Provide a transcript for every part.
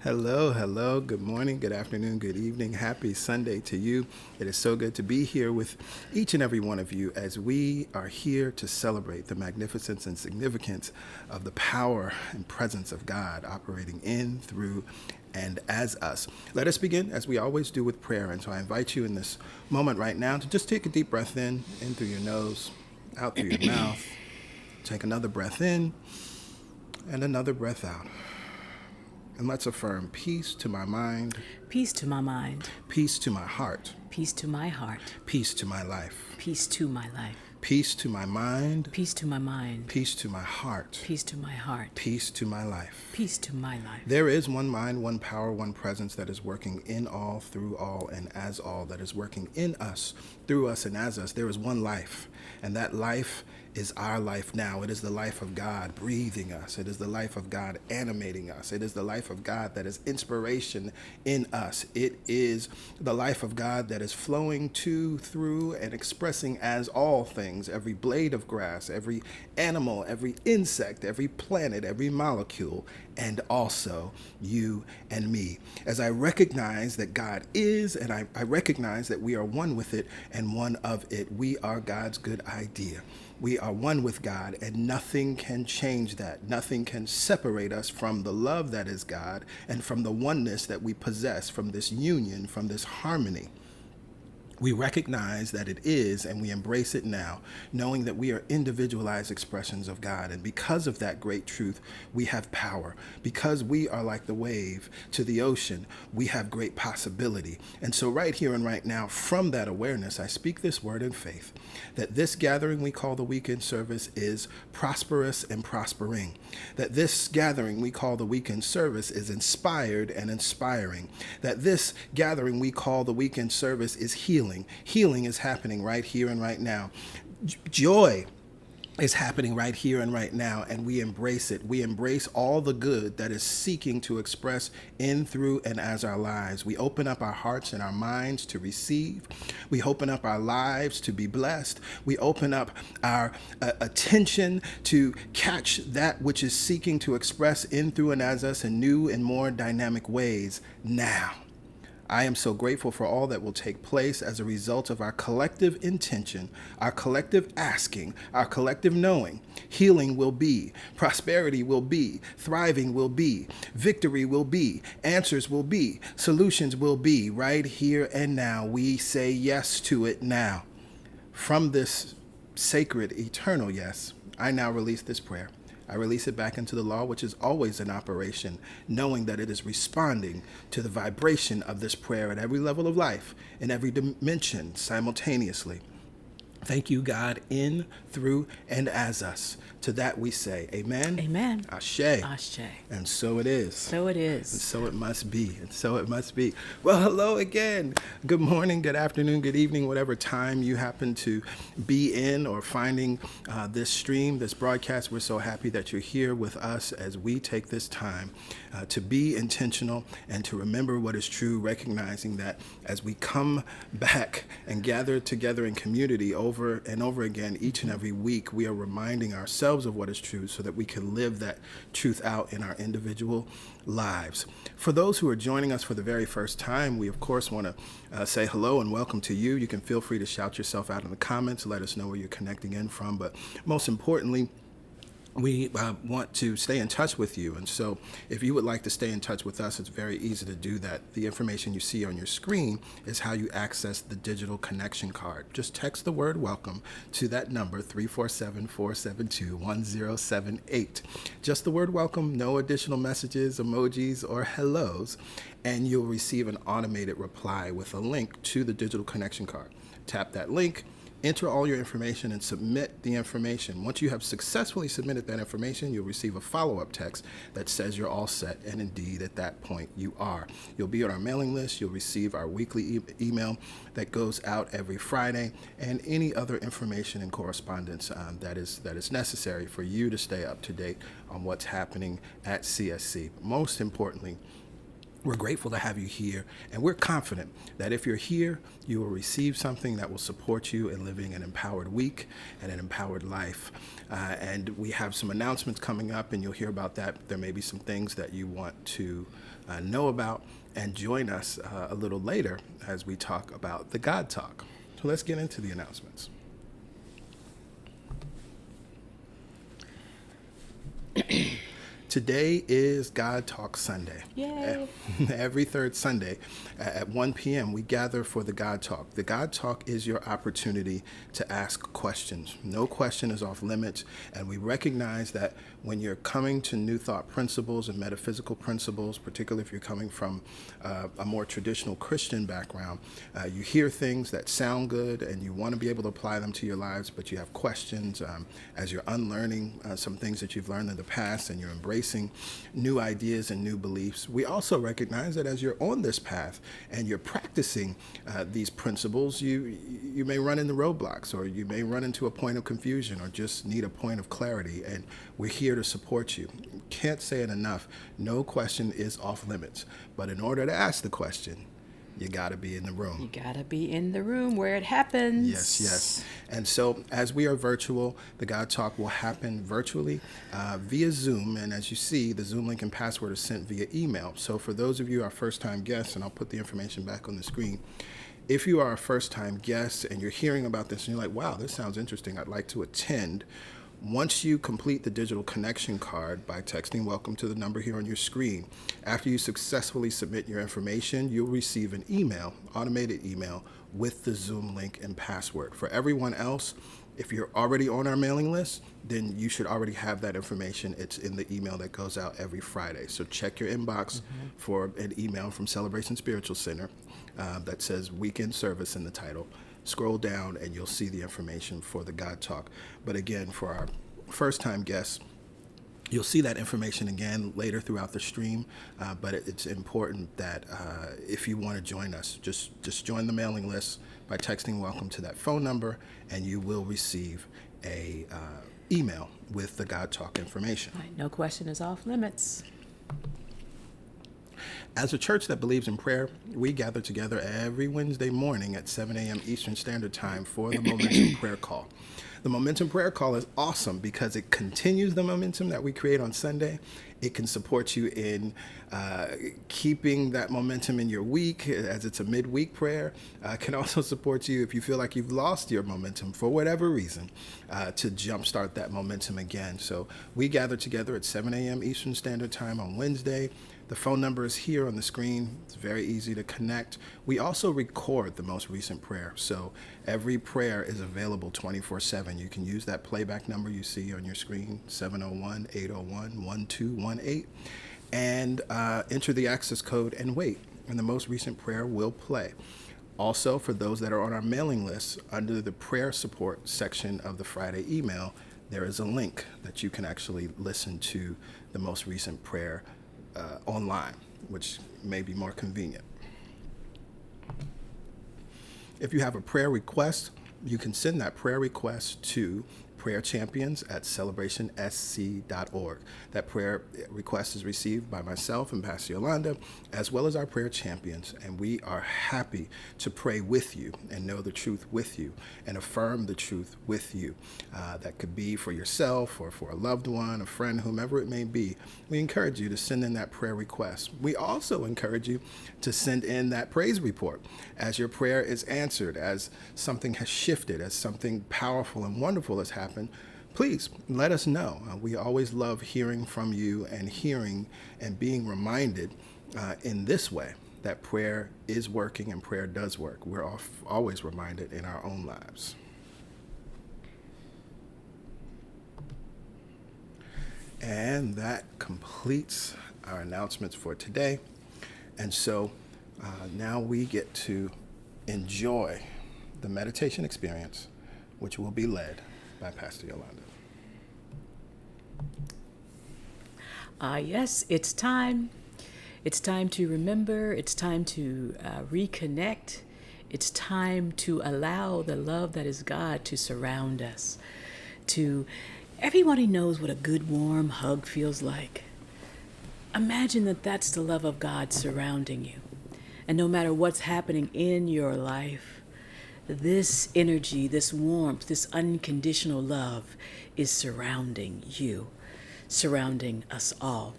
Hello. Good morning, good afternoon, good evening. Happy Sunday to you. It is so good to be here with each and every one of you as we are here to celebrate the magnificence and significance of the power and presence of God operating in, through, and as us. Let us begin, as we always do, with prayer. And so I invite you in this moment right now to just take a deep breath in through your nose, out through your mouth. Take another breath in and another breath out. And let's affirm peace to my mind, Peace to my mind, peace to my heart, peace to my heart, peace to my life, peace to my life, peace to my mind, peace to my mind, peace to my heart, peace to my heart, peace to my life. peace to my life. There is one mind, one power, one presence that is working in all, through all, and as all, that is working in us, through us, and as us. There is one life, and that life is our life now. It is the life of God breathing us. It is the life of God animating us. It is the life of God that is inspiration in us. It is the life of God that is flowing to, through, and expressing as all things, every blade of grass, every animal, every insect, every planet, every molecule, and also you and me. As I recognize that God is, and I recognize that we are one with it and one of it. We are God's good idea. We are one with God, and nothing can change that. Nothing can separate us from the love that is God and from the oneness that we possess, from this union, from this harmony. We recognize that it is, and we embrace it now, knowing that we are individualized expressions of God. And because of that great truth, we have power. Because we are like the wave to the ocean, we have great possibility. And so right here and right now, from that awareness, I speak this word in faith, that this gathering we call the weekend service is prosperous and prospering. That this gathering we call the weekend service is inspired and inspiring. That this gathering we call the weekend service is healing. Healing is happening right here and right now. Joy is happening right here and right now, and we embrace it. We embrace all the good that is seeking to express in, through, and as our lives. We open up our hearts and our minds to receive. We open up our lives to be blessed. We open up our attention to catch that which is seeking to express in, through, and as us in new and more dynamic ways now. I am so grateful for all that will take place as a result of our collective intention, our collective asking, our collective knowing. Healing will be, prosperity will be, thriving will be, victory will be, answers will be, solutions will be right here and now. We say yes to it now. From this sacred, eternal yes, I now release this prayer. I release it back into the law, which is always in operation, knowing that it is responding to the vibration of this prayer at every level of life, in every dimension simultaneously. Thank you, God, in, through, and as us. To that we say, amen. Amen. Ashe. Ashe. And so it is. So it And is. so it must be. And so it must be. Well, hello again. Good morning, good afternoon, good evening, whatever time you happen to be in or finding this stream, this broadcast. We're so happy that you're here with us as we take this time to be intentional and to remember what is true, recognizing that as we come back and gather together in community over and over again each and every week, we are reminding ourselves of what is true so that we can live that truth out in our individual lives. For those who are joining us for the very first time, we of course want to say hello and welcome to you. You can feel free to shout yourself out in the comments, let us know where you're connecting in from, but most importantly, we want to stay in touch with you. And so if you would like to stay in touch with us, it's very easy to do that. The information you see on your screen is how you access the digital connection card. Just text the word welcome to that number, 347-472-1078. Just the word welcome, no additional messages, emojis, or hellos, and you'll receive an automated reply with a link to the digital connection card. Tap that link, enter all your information, and submit the information. Once you have successfully submitted that information, you'll receive a follow-up text that says you're all set, and indeed, at that point, you are. You'll be on our mailing list. You'll receive our weekly email that goes out every Friday, and any other information and correspondence that is necessary for you to stay up to date on what's happening at CSC. Most importantly, we're grateful to have you here, and we're confident that if you're here, you will receive something that will support you in living an empowered week and an empowered life. And we have some announcements coming up, and you'll hear about that. There may be some things that you want to know about, and join us a little later as we talk about the God Talk. So let's get into the announcements. Today is God Talk Sunday. Yay. Every third Sunday at 1 p.m. we gather for the God Talk. The God Talk is your opportunity to ask questions. No question is off limits, and we recognize that when you're coming to New Thought principles and metaphysical principles, particularly if you're coming from a more traditional Christian background, you hear things that sound good and you want to be able to apply them to your lives, but you have questions as you're unlearning some things that you've learned in the past, and you're embracing new ideas and new beliefs. We also recognize that as you're on this path and you're practicing these principles, you may run into roadblocks, or you may run into a point of confusion, or just need a point of clarity, and we're here to support you. Can't say it enough. No question is off limits, but in order to ask the question, you got to be in the room. You gotta be in the room where it happens. Yes. And so as we are virtual, the God Talk will happen virtually via Zoom. And as you see, the Zoom link and password is sent via email. So for those of you, our first-time guests, and I'll put the information back on the screen, if you are a first-time guest and you're hearing about this and you're like, wow, this sounds interesting, I'd like to attend, once you complete the digital connection card by texting welcome to the number here on your screen, after you successfully submit your information, you'll receive an email, automated email, with the Zoom link and password. For everyone else, if you're already on our mailing list, then you should already have that information. It's in the email that goes out every Friday. So check your inbox for an email from Celebration Spiritual Center that says Weekend Service in the title. Scroll down and you'll see the information for the God Talk. But again, for our first-time guests, you'll see that information again later throughout the stream, but it's important that if you want to join us, just join the mailing list by texting welcome to that phone number, and you will receive a email with the God Talk information. Right, no question is off limits. As a church that believes in prayer, we gather together every Wednesday morning at 7 a.m. Eastern Standard Time for the Momentum Prayer Call. The Momentum Prayer Call is awesome because it continues the momentum that we create on Sunday. It can support you in keeping that momentum in your week, as it's a midweek prayer. It can also support you if you feel like you've lost your momentum for whatever reason, to jumpstart that momentum again. So we gather together at 7 a.m. Eastern Standard Time on Wednesday. The phone number is here on the screen. It's very easy to connect. We also record the most recent prayer, so every prayer is available 24/7. You can use that playback number you see on your screen, 701-801-1218, and enter the access code and wait, and the most recent prayer will play. Also, for those that are on our mailing list, under the prayer support section of the Friday email, there is a link that you can actually listen to the most recent prayer online, which may be more convenient. If you have a prayer request, you can send that prayer request to prayerchampions@celebrationsc.org. That prayer request is received by myself and Pastor Yolanda, as well as our prayer champions, and we are happy to pray with you and know the truth with you and affirm the truth with you. That could be for yourself or for a loved one, a friend, whomever it may be. We encourage you to send in that prayer request. We also encourage you to send in that praise report as your prayer is answered, as something has shifted, as something powerful and wonderful has happened. Please let us know. We always love hearing from you and hearing and being reminded in this way that prayer is working and prayer does work. We're always reminded in our own lives. And that completes our announcements for today. And so now we get to enjoy the meditation experience, which will be led by Pastor Yolanda. Yes, it's time. It's time to remember. It's time to reconnect. It's time to allow the love that is God to surround us. Everybody knows what a good warm hug feels like. Imagine that that's the love of God surrounding you. And no matter what's happening in your life, this energy, this warmth, this unconditional love is surrounding you, surrounding us all.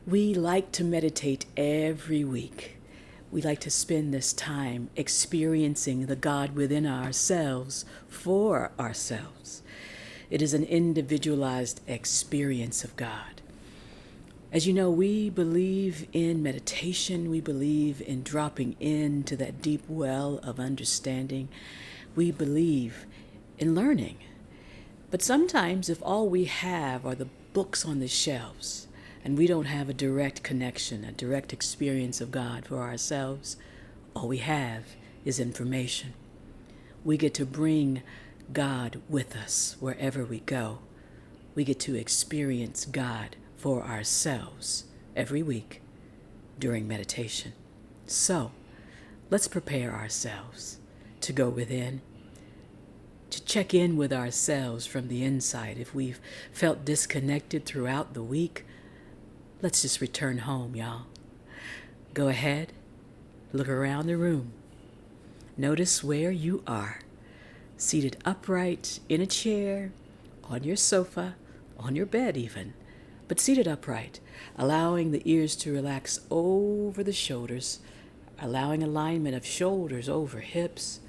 We like to meditate every week. We like to spend this time experiencing the God within ourselves for ourselves. It is an individualized experience of God. As you know, we believe in meditation. We believe in dropping into that deep well of understanding. We believe in learning. But sometimes if all we have are the books on the shelves and we don't have a direct connection, a direct experience of God for ourselves, all we have is information. We get to bring God with us wherever we go. We get to experience God for ourselves every week during meditation. So, let's prepare ourselves to go within, to check in with ourselves from the inside. If we've felt disconnected throughout the week, let's just return home, y'all. Go ahead, look around the room. Notice where you are, seated upright in a chair, on your sofa, on your bed even, but seated upright, allowing the ears to relax over the shoulders, allowing alignment of shoulders over hips,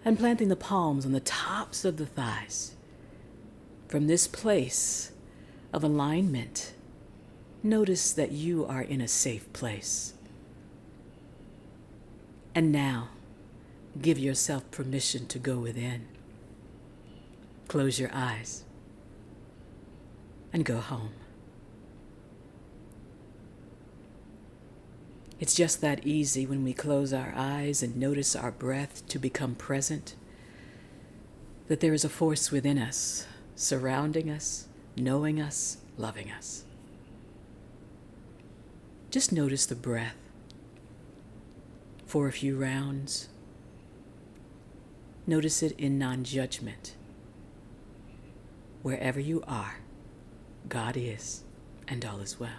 and planting the palms on the tops of the thighs. From this place of alignment, notice that you are in a safe place. And now, give yourself permission to go within. Close your eyes and go home. It's just that easy when we close our eyes and notice our breath to become present, that there is a force within us, surrounding us, knowing us, loving us. Just notice the breath for a few rounds. Notice it in non-judgment. Wherever you are, God is, and all is well.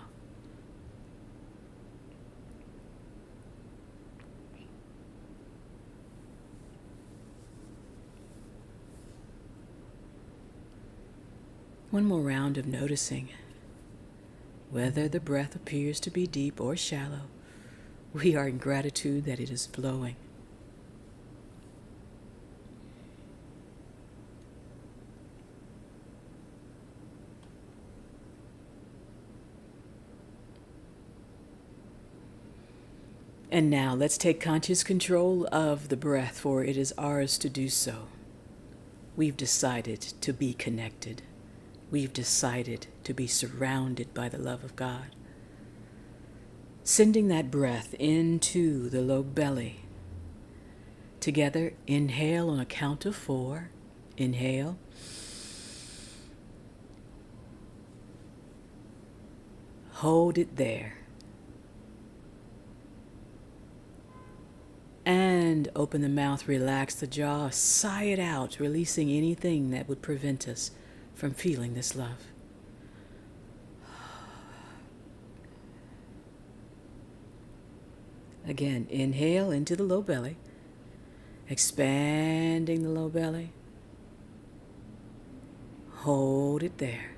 One more round of noticing. Whether the breath appears to be deep or shallow, we are in gratitude that it is flowing. And now let's take conscious control of the breath, for it is ours to do so. We've decided to be connected. We've decided to be surrounded by the love of God. Sending that breath into the low belly. Together, inhale on a count of 4. Inhale. Hold it there. And open the mouth, relax the jaw, sigh it out, releasing anything that would prevent us from feeling this love. Again, inhale into the low belly, expanding the low belly. Hold it there.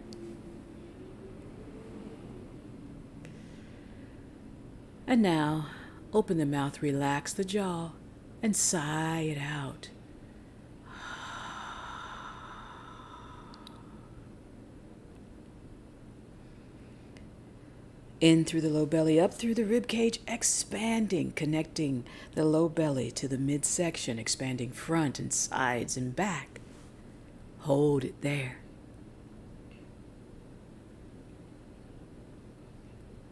And now, open the mouth, relax the jaw, and sigh it out. In through the low belly, up through the rib cage, expanding, connecting the low belly to the midsection, expanding front and sides and back. Hold it there.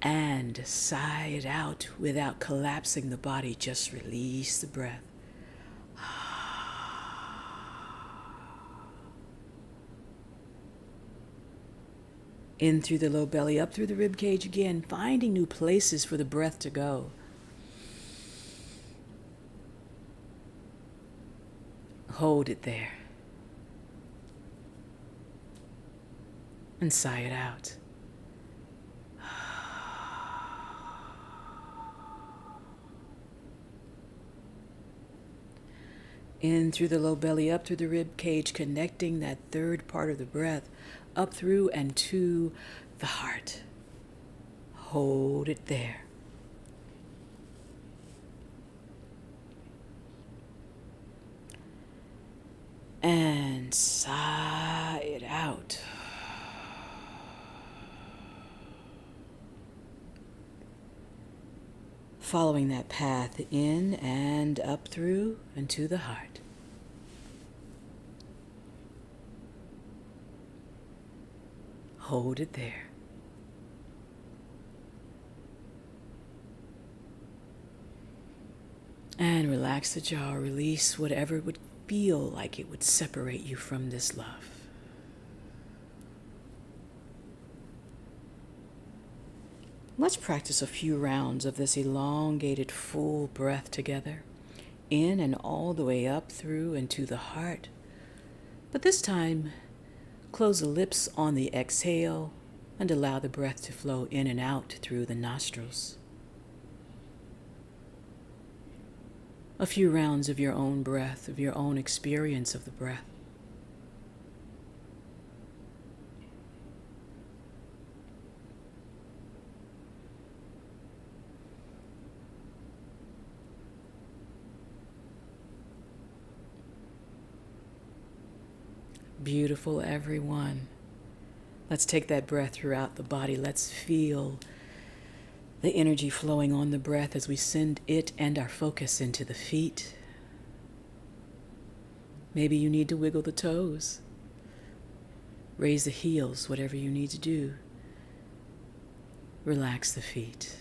And sigh it out without collapsing the body. Just release the breath. In through the low belly, up through the rib cage again, finding new places for the breath to go. Hold it there. And sigh it out. In through the low belly, up through the rib cage, connecting that third part of the breath up through and to the heart. Hold it there. And sigh it out. Following that path in and up through and to the heart. Hold it there. And relax the jaw, release whatever would feel like it would separate you from this love. Let's practice a few rounds of this elongated full breath together, in and all the way up through and to the heart. But this time, close the lips on the exhale and allow the breath to flow in and out through the nostrils. A few rounds of your own breath, of your own experience of the breath. Beautiful, everyone. Let's take that breath throughout the body. Let's feel the energy flowing on the breath as we send it and our focus into the feet. Maybe you need to wiggle the toes, raise the heels, whatever you need to do. Relax the feet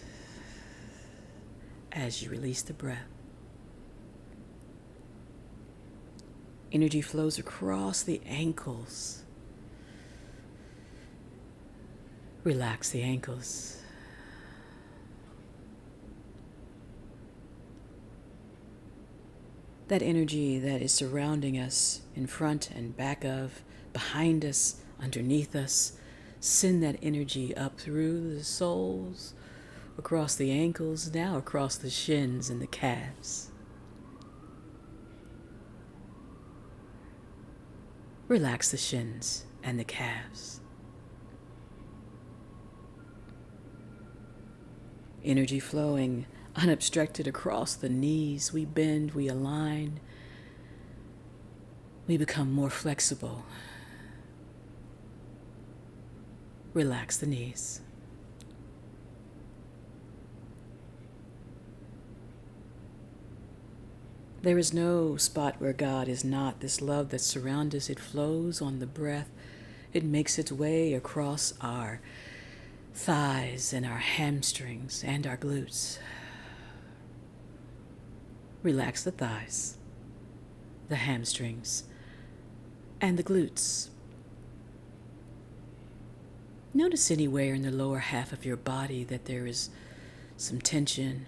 as you release the breath. Energy flows across the ankles. Relax the ankles. That energy that is surrounding us in front and back of, behind us, underneath us, send that energy up through the soles, across the ankles, now across the shins and the calves. Relax the shins and the calves. Energy flowing unobstructed across the knees. We bend, we align. We become more flexible. Relax the knees. There is no spot where God is not. This love that surrounds us, it flows on the breath. It makes its way across our thighs and our hamstrings and our glutes. Relax the thighs, the hamstrings, and the glutes. Notice anywhere in the lower half of your body that there is some tension.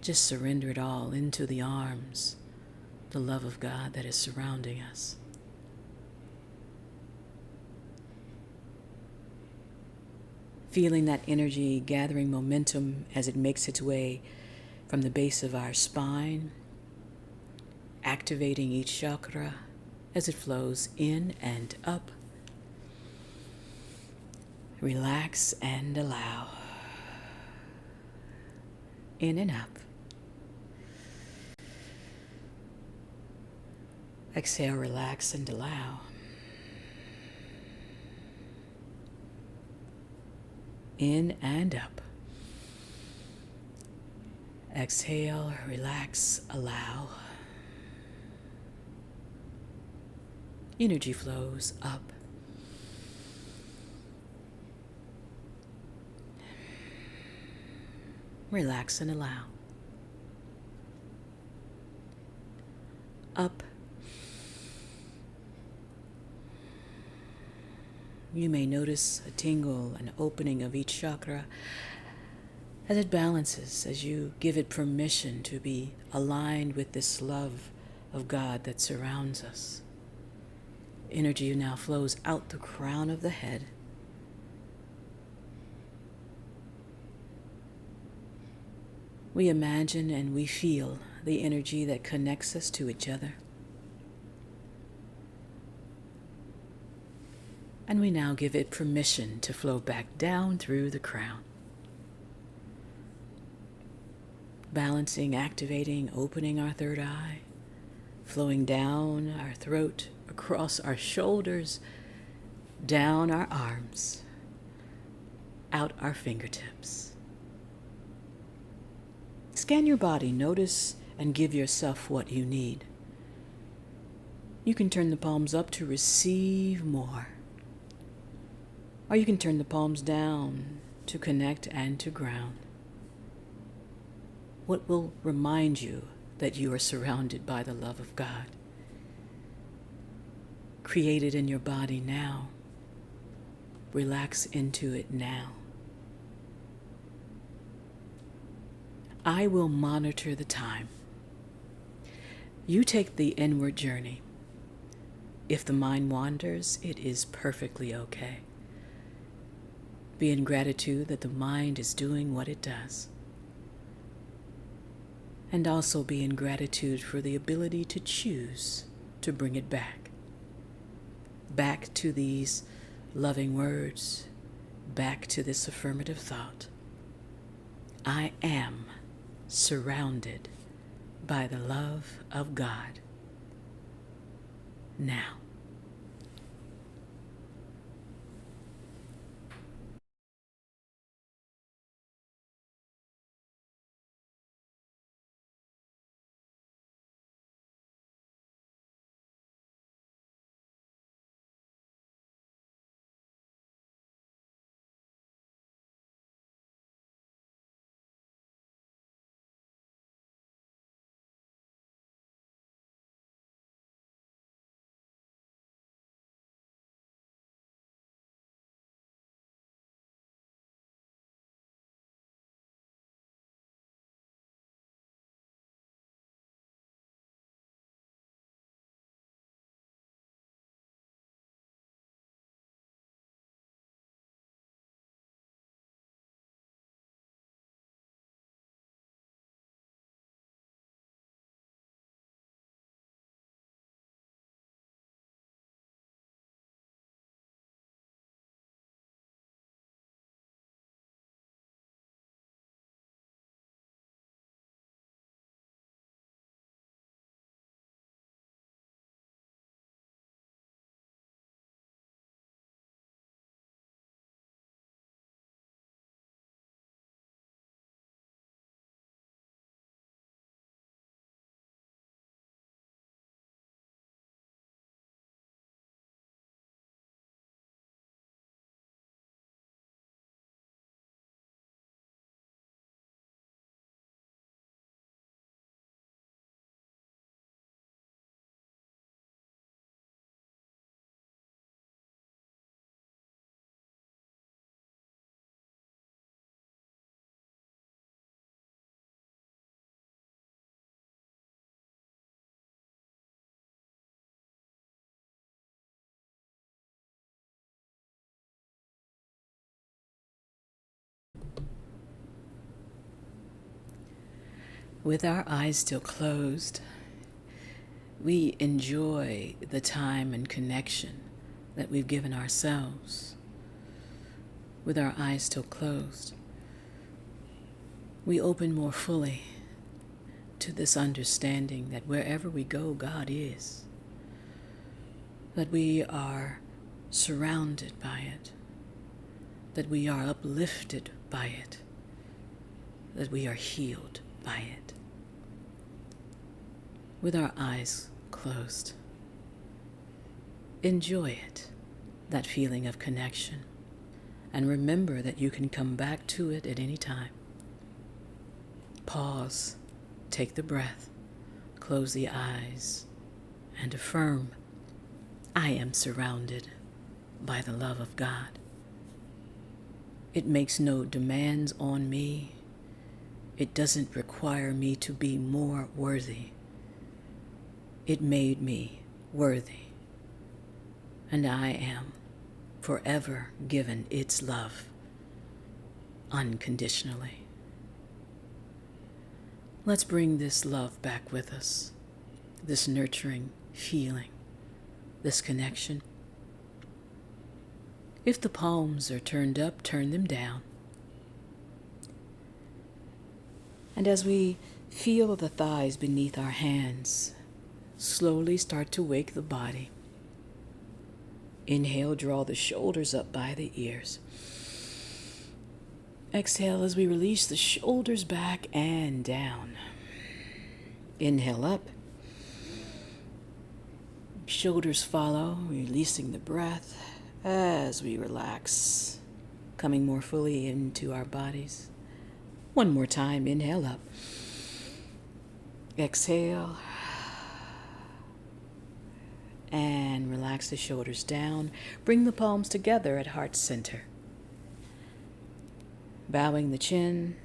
Just surrender it all into the arms, the love of God that is surrounding us. Feeling that energy gathering momentum as it makes its way from the base of our spine, activating each chakra as it flows in and up. Relax and allow. In and up. Exhale, relax and allow. In and up. Exhale, relax, allow. Energy flows up. Relax and allow. Up. You may notice a tingle, an opening of each chakra as it balances, as you give it permission to be aligned with this love of God that surrounds us. Energy now flows out the crown of the head. We imagine and we feel the energy that connects us to each other. And we now give it permission to flow back down through the crown. balancing, activating, opening our third eye, flowing down our throat, across our shoulders, down our arms, out our fingertips. Scan your body, notice, and give yourself what you need. You can turn the palms up to receive more, or you can turn the palms down to connect and to ground. What will remind you that you are surrounded by the love of God? Create it in your body now. Relax into it now. I will monitor the time. You take the inward journey. If the mind wanders, it is perfectly okay. Be in gratitude that the mind is doing what it does. And also be in gratitude for the ability to choose to bring it back. Back to these loving words, back to this affirmative thought. I am surrounded by the love of God now. With our eyes still closed, we enjoy the time and connection that we've given ourselves. With our eyes still closed, we open more fully to this understanding that wherever we go, God is. That we are surrounded by it. That we are uplifted by it. That we are healed by it. With our eyes closed, enjoy it, that feeling of connection, and remember that you can come back to it at any time. Pause, take the breath, close the eyes, and affirm, I am surrounded by the love of God. It makes no demands on me. It doesn't require me to be more worthy. It made me worthy, and I am forever given its love unconditionally. Let's bring this love back with us, this nurturing feeling, this connection. If the palms are turned up, turn them down. And as we feel the thighs beneath our hands slowly start to wake the body, inhale, draw the shoulders up by the ears. Exhale as we release the shoulders back and down. Inhale up. Shoulders follow, releasing the breath as we relax, coming more fully into our bodies. One more time, inhale up. Exhale. And relax the shoulders down. Bring the palms together at heart center. Bowing the chin.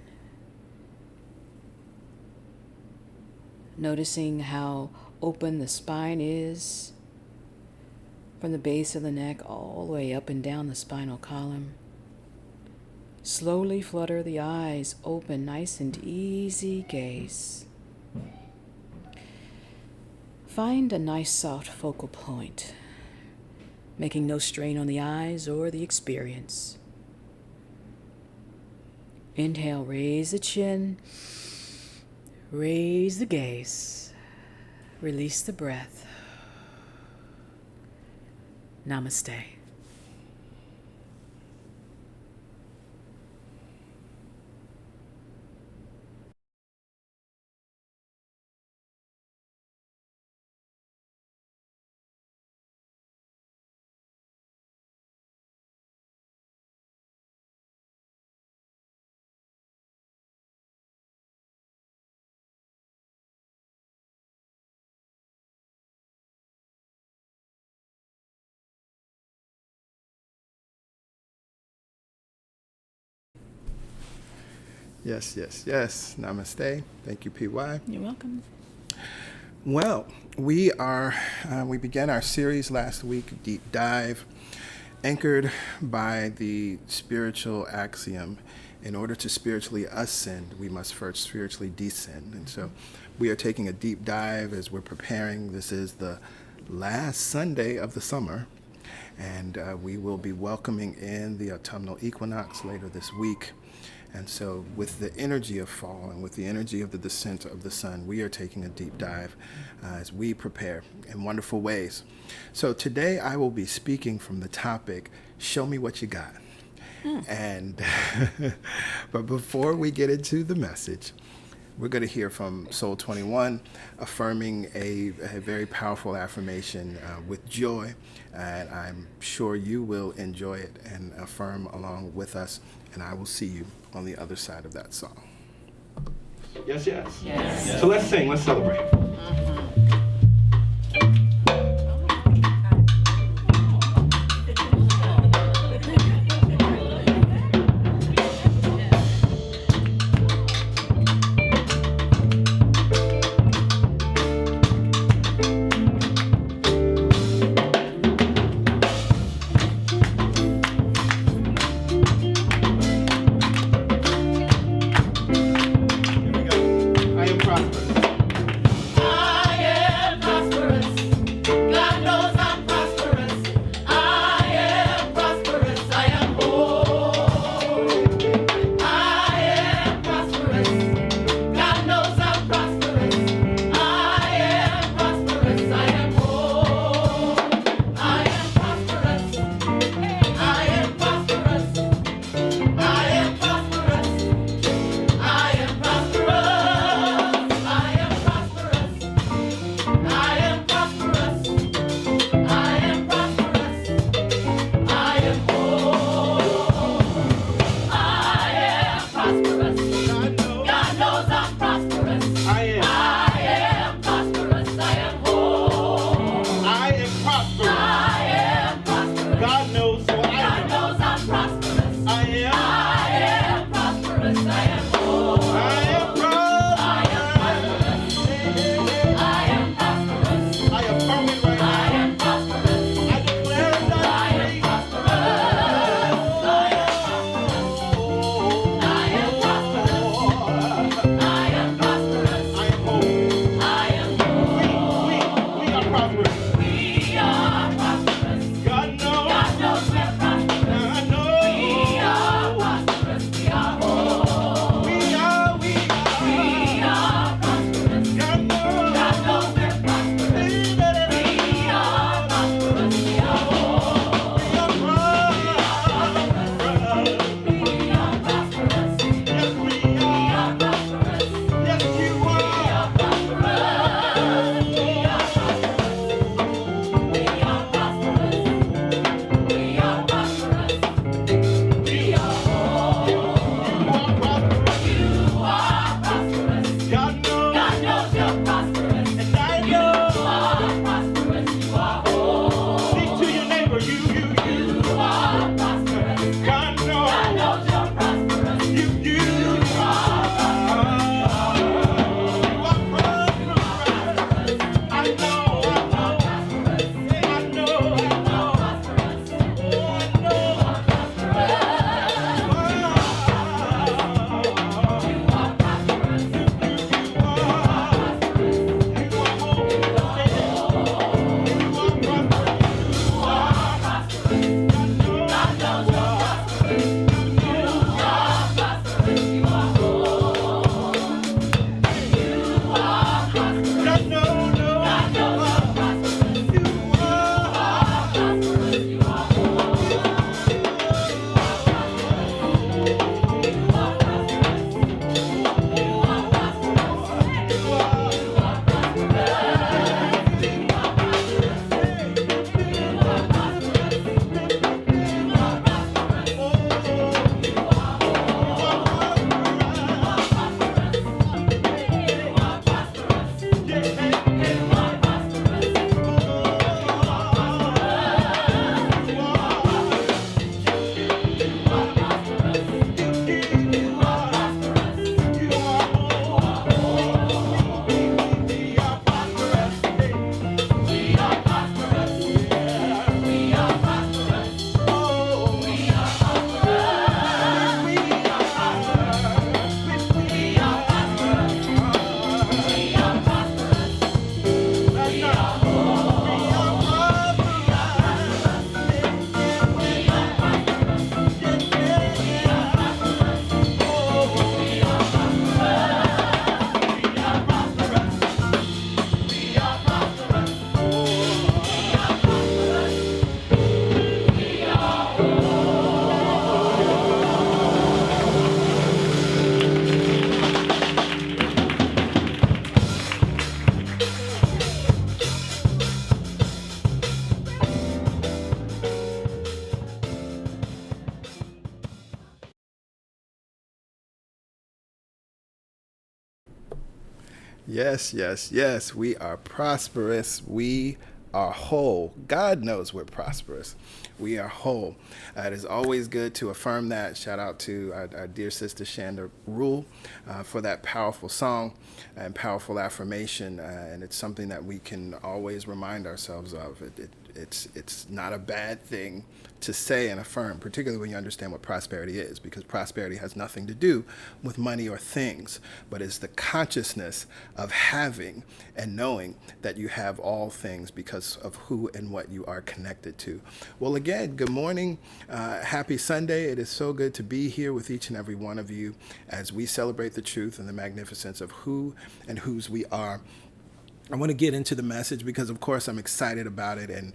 Noticing how open the spine is from the base of the neck all the way up and down the spinal column. Slowly flutter the eyes open, nice and easy gaze. Find a nice soft focal point, making no strain on the eyes or the experience. Inhale, raise the chin, raise the gaze, release the breath. Namaste. Yes, yes, yes. Namaste. Thank you, PY. You're welcome. Well, we began our series last week, Deep Dive, anchored by the spiritual axiom, in order to spiritually ascend, we must first spiritually descend. And so we are taking a deep dive as we're preparing. This is the last Sunday of the summer, and we will be welcoming in the autumnal equinox later this week. And so with the energy of fall and with the energy of the descent of the sun, we are taking a deep dive as we prepare in wonderful ways. So today I will be speaking from the topic, Show Me What You Got. And but before we get into the message, we're going to hear from Soul 21 affirming a very powerful affirmation with joy. And I'm sure you will enjoy it and affirm along with us. And I will see you on the other side of that song. Yes, yes. Yes. So let's sing. Let's celebrate. I am prosperous. Yes, yes, yes. We are prosperous. We are whole. God knows we're prosperous. We are whole. It is always good to affirm that. Shout out to our dear sister Shanda Rule for that powerful song and powerful affirmation. And it's something that we can always remind ourselves of. It's not a bad thing to say and affirm, particularly when you understand what prosperity is, because prosperity has nothing to do with money or things, but is the consciousness of having and knowing that you have all things because of who and what you are connected to. Well, again, good morning. Happy Sunday. It is so good to be here with each and every one of you as we celebrate the truth and the magnificence of who and whose we are. I want to get into the message because, of course, I'm excited about it, and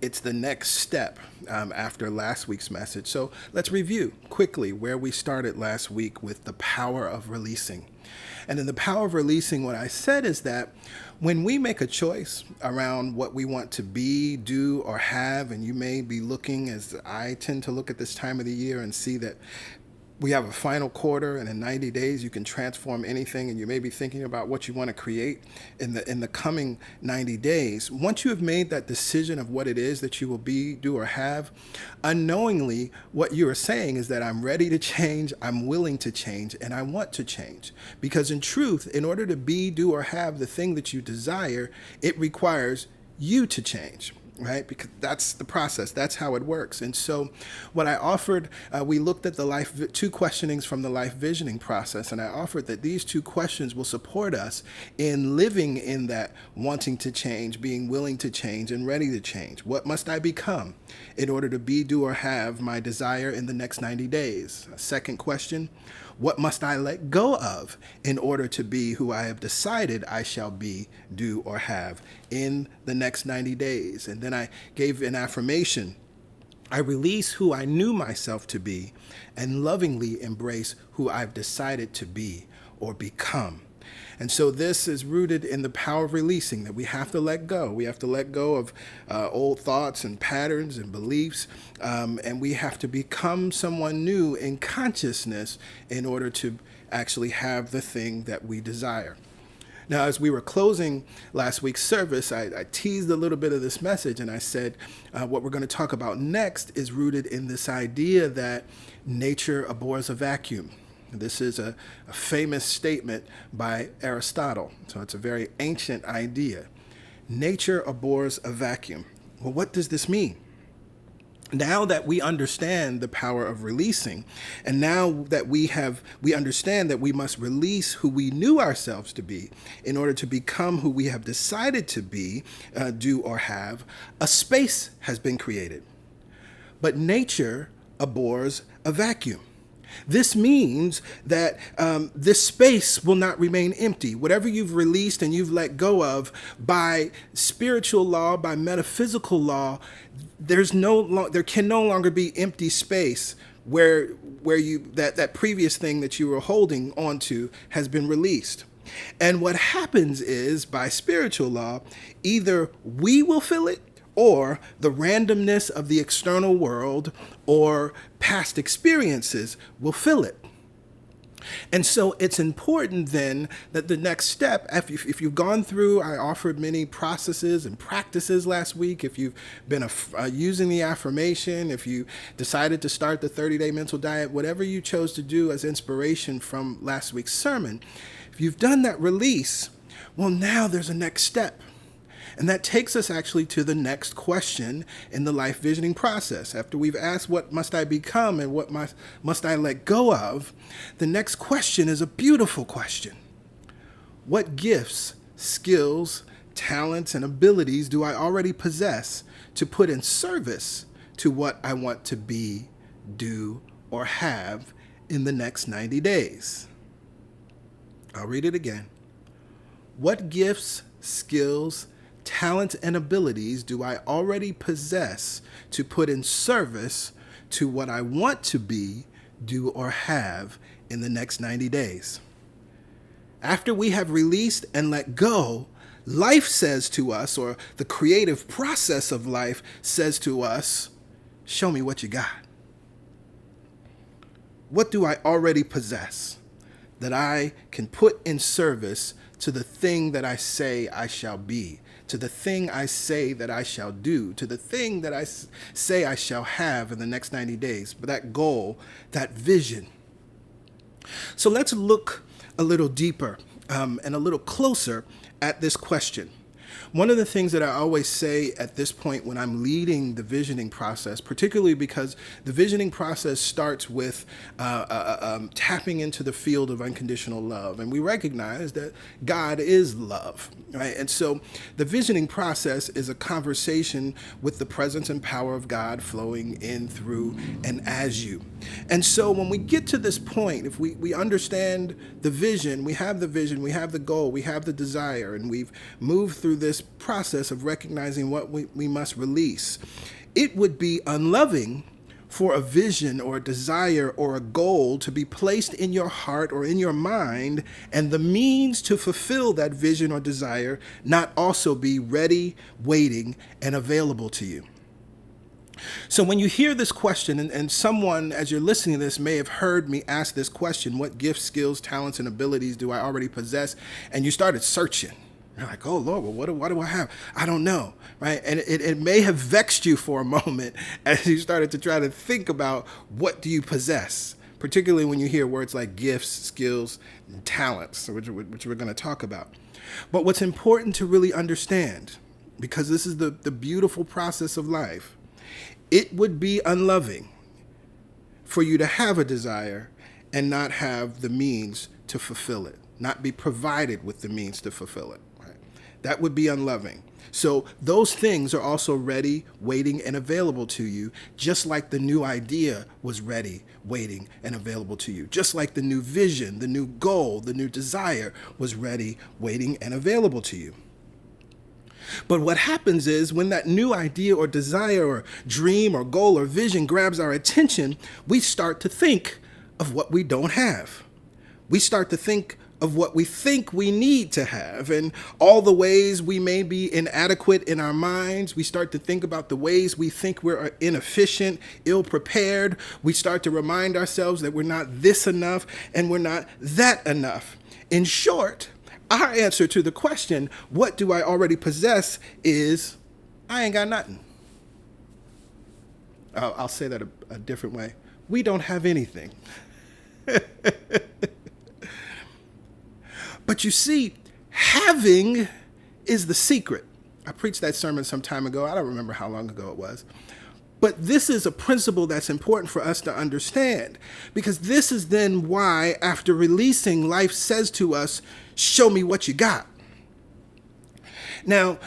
it's the next step after last week's message. So let's review quickly where we started last week with the power of releasing. And in the power of releasing, what I said is that when we make a choice around what we want to be, do, or have, and you may be looking, as I tend to look at this time of the year and see that we have a final quarter, and in 90 days you can transform anything, and you may be thinking about what you want to create in the coming 90 days. Once you have made that decision of what it is that you will be, do, or have, unknowingly what you are saying is that I'm ready to change, I'm willing to change, and I want to change. Because in truth, in order to be, do, or have the thing that you desire, it requires you to change. Right? Because that's the process. That's how it works. And so what I offered, we looked at the two questionings from the life visioning process. And I offered that these two questions will support us in living in that wanting to change, being willing to change, and ready to change. What must I become in order to be, do, or have my desire in the next 90 days? Second question, what must I let go of in order to be who I have decided I shall be, do, or have in the next 90 days? And then I gave an affirmation. I release who I knew myself to be and lovingly embrace who I've decided to be or become. And so this is rooted in the power of releasing, that we have to let go. We have to let go of old thoughts and patterns and beliefs, and we have to become someone new in consciousness in order to actually have the thing that we desire. Now, as we were closing last week's service, I teased a little bit of this message, and I said what we're going to talk about next is rooted in this idea that nature abhors a vacuum. This is a famous statement by Aristotle, so it's a very ancient idea. Nature abhors a vacuum. Well, what does this mean? Now that we understand the power of releasing, and now that we understand that we must release who we knew ourselves to be in order to become who we have decided to be, do, or have, a space has been created. But nature abhors a vacuum. This means that this space will not remain empty. Whatever you've released and you've let go of by spiritual law, by metaphysical law, there can no longer be empty space where that previous thing that you were holding onto has been released. And what happens is, by spiritual law, either we will fill it, or the randomness of the external world or past experiences will fill it. And so it's important then that the next step, if you've gone through, I offered many processes and practices last week. If you've been using the affirmation, if you decided to start the 30-day mental diet, whatever you chose to do as inspiration from last week's sermon, if you've done that release, well, now there's a next step. And that takes us actually to the next question in the life visioning process. After we've asked what must I become and what must I let go of, the next question is a beautiful question. What gifts, skills, talents, and abilities do I already possess to put in service to what I want to be, do, or have in the next 90 days? I'll read it again. What gifts, skills, talents, and abilities do I already possess to put in service to what I want to be, do, or have in the next 90 days? After we have released and let go, life says to us, or the creative process of life says to us, show me what you got. What do I already possess that I can put in service to the thing that I say I shall be, to the thing I say that I shall do, to the thing that I say I shall have in the next 90 days, but that goal, that vision. So let's look a little deeper and a little closer at this question. One of the things that I always say at this point when I'm leading the visioning process, particularly because the visioning process starts with tapping into the field of unconditional love. And we recognize that God is love, right? And so the visioning process is a conversation with the presence and power of God flowing in, through, and as you. And so when we get to this point, if we understand the vision, we have the goal, we have the desire, and we've moved through this process of recognizing what we must release, it would be unloving for a vision or a desire or a goal to be placed in your heart or in your mind, and the means to fulfill that vision or desire not also be ready, waiting, and available to you. So when you hear this question, and someone, as you're listening to this, may have heard me ask this question, what gifts, skills, talents, and abilities do I already possess? And you started searching. You're like, oh, Lord, well, what do I have? I don't know, right? And it may have vexed you for a moment as you started to try to think about what do you possess, particularly when you hear words like gifts, skills, and talents, which we're going to talk about. But what's important to really understand, because this is the beautiful process of life, it would be unloving for you to have a desire and not have the means to fulfill it, not be provided with the means to fulfill it. Right? That would be unloving. So those things are also ready, waiting, and available to you, just like the new idea was ready, waiting, and available to you. Just like the new vision, the new goal, the new desire was ready, waiting, and available to you. But what happens is when that new idea or desire or dream or goal or vision grabs our attention, we start to think of what we don't have. We start to think of what we think we need to have and all the ways we may be inadequate in our minds. We start to think about the ways we think we're inefficient, ill-prepared. We start to remind ourselves that we're not this enough and we're not that enough. In short, our answer to the question, what do I already possess, is I ain't got nothing. I'll say that a different way. We don't have anything. But you see, having is the secret. I preached that sermon some time ago. I don't remember how long ago it was. But this is a principle that's important for us to understand, because this is then why, after releasing, life says to us, show me what you got. Now,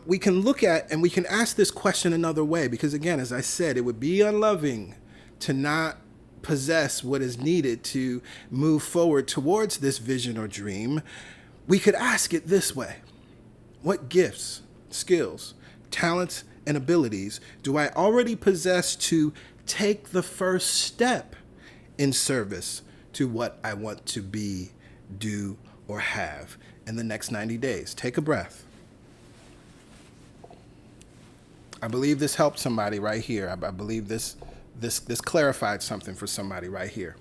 we can look at and we can ask this question another way, because again, as I said, it would be unloving to not possess what is needed to move forward towards this vision or dream. We could ask it this way: what gifts, skills, talents, and abilities do I already possess to take the first step in service to what I want to be, do, or have in the next 90 days? Take a breath. I believe this helped somebody right here. I believe this clarified something for somebody right here.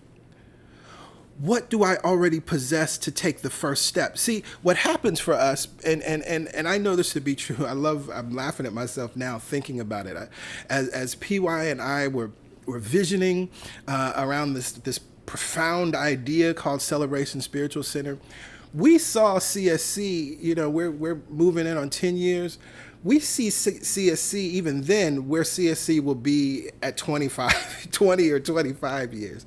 What do I already possess to take the first step? See, what happens for us, and I know this to be true. I'm laughing at myself now thinking about it. As PY and I were visioning around this profound idea called Celebration Spiritual Center, we saw CSC, we're moving in on 10 years. We see CSC even then where CSC will be at 20 or 25 years.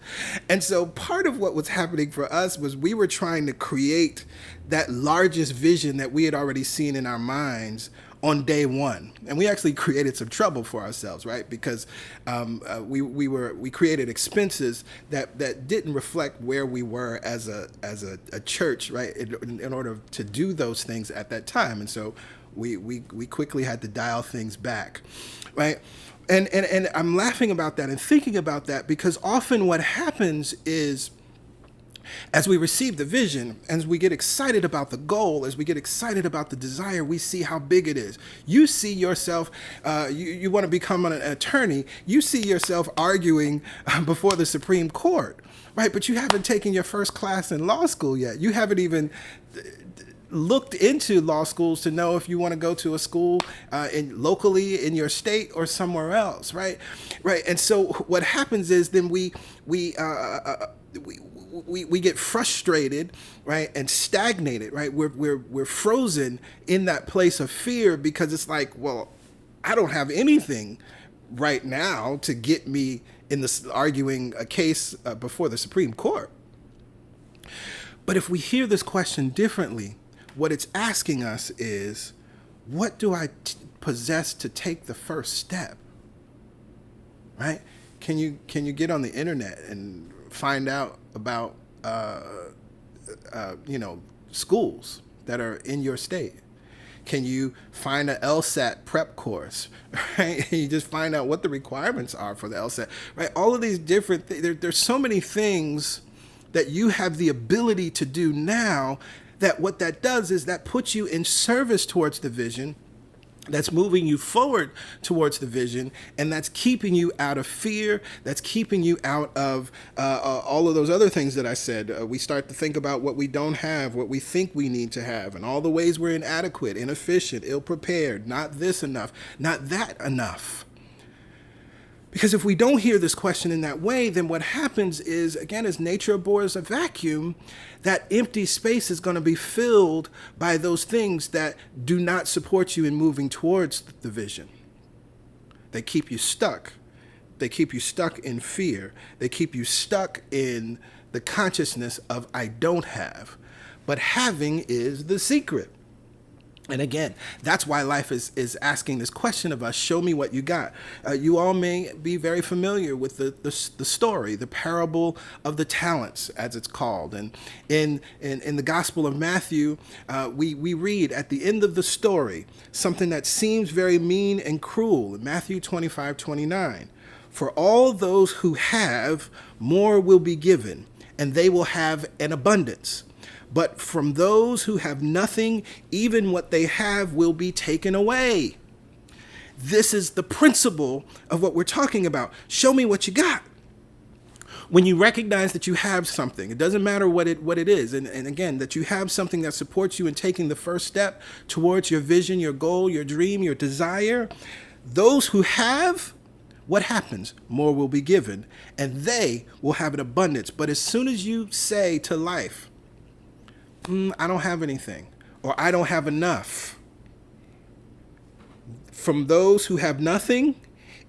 And so part of what was happening for us was we were trying to create that largest vision that we had already seen in our minds on day one. And we actually created some trouble for ourselves, right? Because we created expenses that didn't reflect where we were as a church, right? In order to do those things at that time. And so we quickly had to dial things back, right? And I'm laughing about that and thinking about that because often what happens is, as we receive the vision, as we get excited about the goal, as we get excited about the desire, we see how big it is. You see yourself, you want to become an attorney, you see yourself arguing before the Supreme Court, Right, but you haven't taken your first class in law school yet. You haven't even looked into law schools to know if you want to go to a school locally in your state or somewhere else, right? Right, and so what happens is then we get frustrated, right, and stagnated, right? We're frozen in that place of fear because it's like, well, I don't have anything right now to get me in this arguing a case before the Supreme Court. But if we hear this question differently, what it's asking us is, what do I possess to take the first step? Right? Can you get on the internet and find out about schools that are in your state? Can you find an LSAT prep course, right? And you just find out what the requirements are for the LSAT, right? All of these different things. There's so many things that you have the ability to do now that what that does is that puts you in service towards the vision, that's moving you forward towards the vision, and that's keeping you out of fear, that's keeping you out of all of those other things that I said. We start to think about what we don't have, what we think we need to have, and all the ways we're inadequate, inefficient, ill-prepared, not this enough, not that enough. Because if we don't hear this question in that way, then what happens is, again, as nature abhors a vacuum, that empty space is going to be filled by those things that do not support you in moving towards the vision. They keep you stuck. They keep you stuck in fear. They keep you stuck in the consciousness of I don't have. But having is the secret. And again, that's why life is asking this question of us, show me what you got. You all may be very familiar with the story, the parable of the talents, as it's called. And in the Gospel of Matthew, we read at the end of the story something that seems very mean and cruel. In Matthew 25:29, for all those who have, more will be given, and they will have an abundance. But from those who have nothing, even what they have will be taken away. This is the principle of what we're talking about. Show me what you got. When you recognize that you have something, it doesn't matter what it is, and again, that you have something that supports you in taking the first step towards your vision, your goal, your dream, your desire, those who have, what happens? More will be given, and they will have an abundance. But as soon as you say to life, I don't have anything, or I don't have enough. From those who have nothing,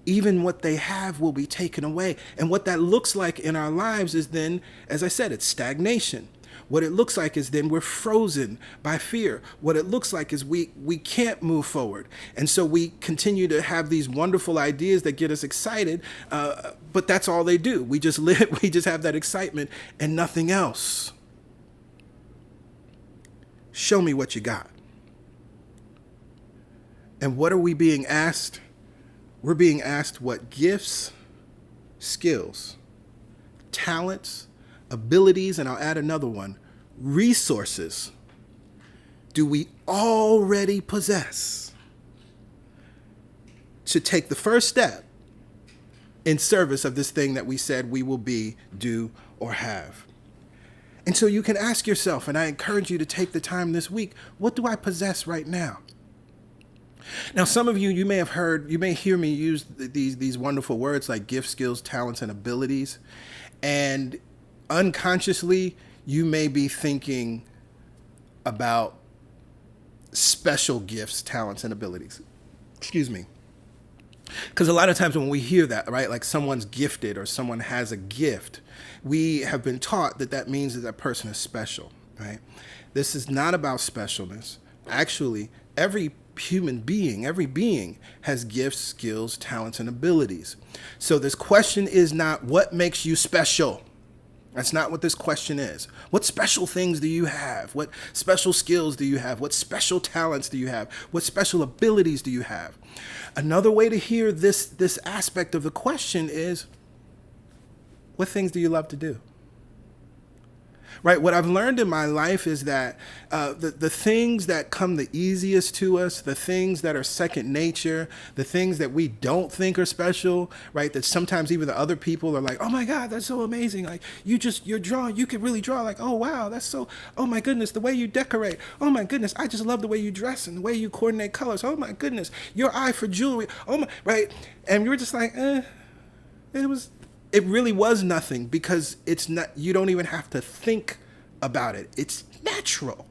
even what they have will be taken away. And what that looks like in our lives is then, as I said, it's stagnation. What it looks like is then we're frozen by fear. What it looks like is we can't move forward. And so we continue to have these wonderful ideas that get us excited, but that's all they do. We just live, we just have that excitement and nothing else. Show me what you got. And what are we being asked? We're being asked what gifts, skills, talents, abilities, and I'll add another one, resources, do we already possess to take the first step in service of this thing that we said we will be, do, or have? And so you can ask yourself, and I encourage you to take the time this week, what do I possess right now? Now, some of you may hear me use these wonderful words like gifts, skills, talents, and abilities. And unconsciously, you may be thinking about special gifts, talents, and abilities. Excuse me. Because a lot of times when we hear that, right, like someone's gifted or someone has a gift, we have been taught that means that person is special, right? This is not about specialness. Actually, every human being, every being has gifts, skills, talents, and abilities. So this question is not what makes you special. That's not what this question is. What special things do you have? What special skills do you have? What special talents do you have? What special abilities do you have? Another way to hear this aspect of the question is, what things do you love to do? right? What I've learned in my life is that the things that come the easiest to us, the things that are second nature, the things that we don't think are special, right? That sometimes even the other people are like, oh my God, that's so amazing. Like you're drawing, you can really draw. Like, oh wow, that's so, oh my goodness, the way you decorate. Oh my goodness, I just love the way you dress and the way you coordinate colors. Oh my goodness, your eye for jewelry. Oh my, right? And you're just like, it really was nothing, because it's not, you don't even have to think about it. It's natural.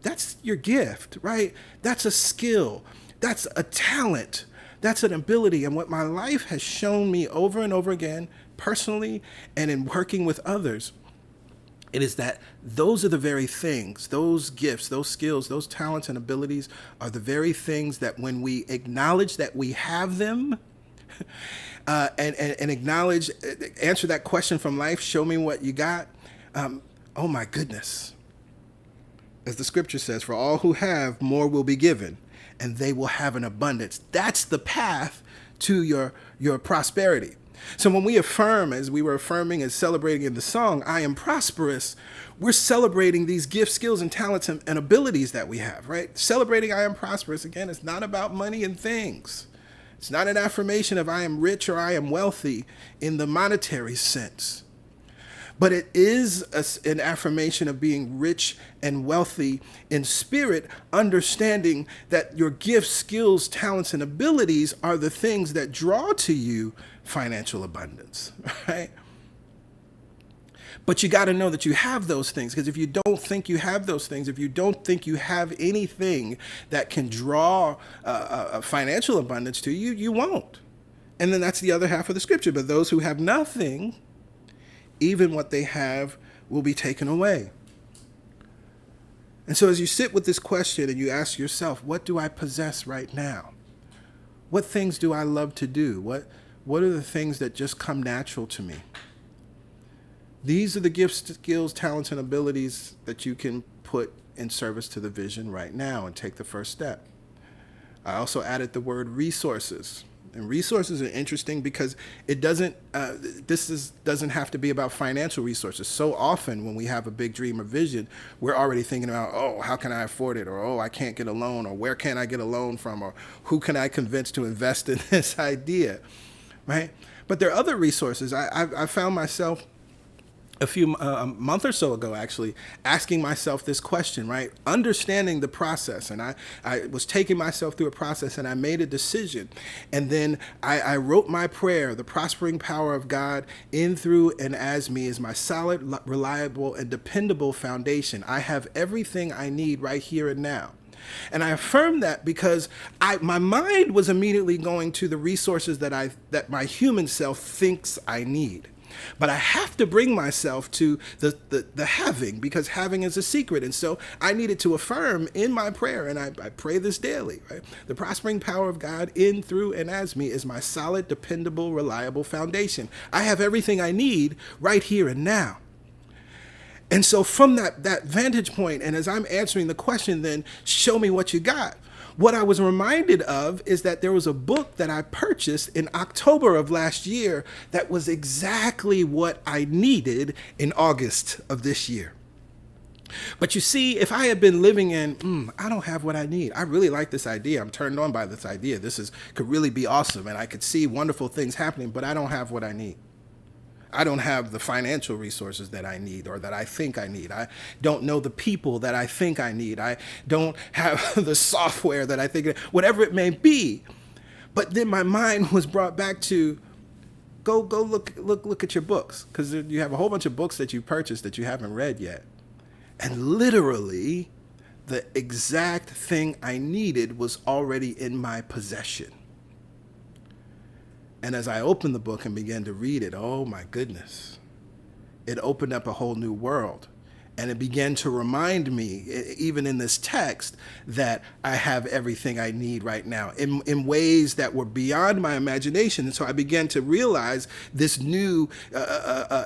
That's your gift, right? That's a skill. That's a talent. That's an ability. And what my life has shown me over and over again, personally and in working with others, it is that those are the very things, those gifts, those skills, those talents and abilities are the very things that when we acknowledge that we have them, and acknowledge, answer that question from life, show me what you got. Oh my goodness. As the scripture says, for all who have, more will be given, and they will have an abundance. That's the path to your prosperity. So when we affirm, as we were affirming and celebrating in the song, I am prosperous, we're celebrating these gifts, skills, and talents and abilities that we have, right? Celebrating I am prosperous, again, it's not about money and things. It's not an affirmation of I am rich or I am wealthy in the monetary sense. But it is an affirmation of being rich and wealthy in spirit, understanding that your gifts, skills, talents, and abilities are the things that draw to you financial abundance, right? But you got to know that you have those things, because if you don't think you have those things, if you don't think you have anything that can draw a financial abundance to you, you won't. And then that's the other half of the scripture. But those who have nothing, even what they have will be taken away. And so as you sit with this question and you ask yourself, what do I possess right now? What things do I love to do? What are the things that just come natural to me? These are the gifts, skills, talents, and abilities that you can put in service to the vision right now and take the first step. I also added the word resources. And resources are interesting because it doesn't have to be about financial resources. So often when we have a big dream or vision, we're already thinking about, oh, how can I afford it? Or, oh, I can't get a loan, or where can I get a loan from? Or who can I convince to invest in this idea, right? But there are other resources. I found myself a month or so ago, actually, asking myself this question, right? Understanding the process. And I was taking myself through a process, and I made a decision. And then I wrote my prayer, the prospering power of God in, through, and as me is my solid, reliable, and dependable foundation. I have everything I need right here and now. And I affirmed that because my mind was immediately going to the resources that my human self thinks I need. But I have to bring myself to the having, because having is a secret. And so I needed to affirm in my prayer, and I pray this daily, right? The prospering power of God in, through, and as me is my solid, dependable, reliable foundation. I have everything I need right here and now. And so from that vantage point, and as I'm answering the question, then show me what you got. What I was reminded of is that there was a book that I purchased in October of last year that was exactly what I needed in August of this year. But you see, if I had been living in, I don't have what I need. I really like this idea. I'm turned on by this idea. Could really be awesome. And I could see wonderful things happening, but I don't have what I need. I don't have the financial resources that I need or that I think I need. I don't know the people that I think I need. I don't have the software that I think, whatever it may be. But then my mind was brought back to go look at your books, because you have a whole bunch of books that you purchased that you haven't read yet. And literally, the exact thing I needed was already in my possession. And as I opened the book and began to read it, oh my goodness, it opened up a whole new world. And it began to remind me, even in this text, that I have everything I need right now in ways that were beyond my imagination. And so I began to realize this new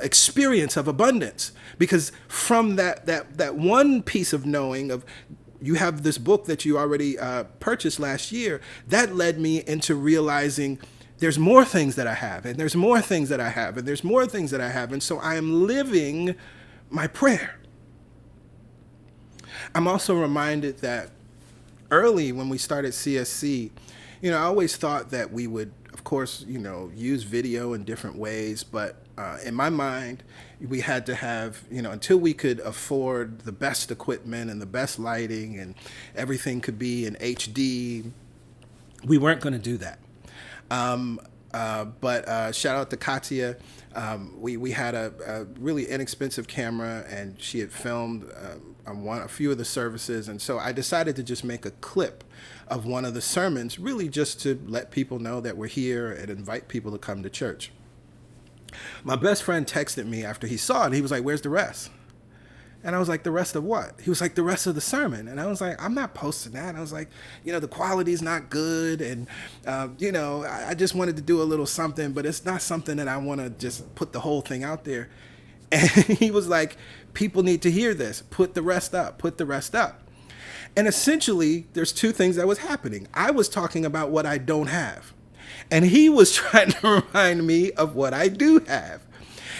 experience of abundance. Because from that one piece of knowing of, you have this book that you already purchased last year, that led me into realizing there's more things that I have, and there's more things that I have, and there's more things that I have. And so I am living my prayer. I'm also reminded that early when we started CSC, I always thought that we would, of course, use video in different ways, but in my mind, we had to have, until we could afford the best equipment and the best lighting and everything could be in HD, we weren't going to do that. But shout out to Katia. We had a really inexpensive camera, and she had filmed a few of the services. And so I decided to just make a clip of one of the sermons, really just to let people know that we're here and invite people to come to church. My best friend texted me after he saw it. He was like, "Where's the rest?" And I was like, "The rest of what?" He was like, "The rest of the sermon." And I was like, "I'm not posting that." I was like, the quality's not good. And, I just wanted to do a little something, but it's not something that I want to just put the whole thing out there. And he was like, "People need to hear this. Put the rest up. Put the rest up." And essentially, there's two things that was happening. I was talking about what I don't have. And he was trying to remind me of what I do have.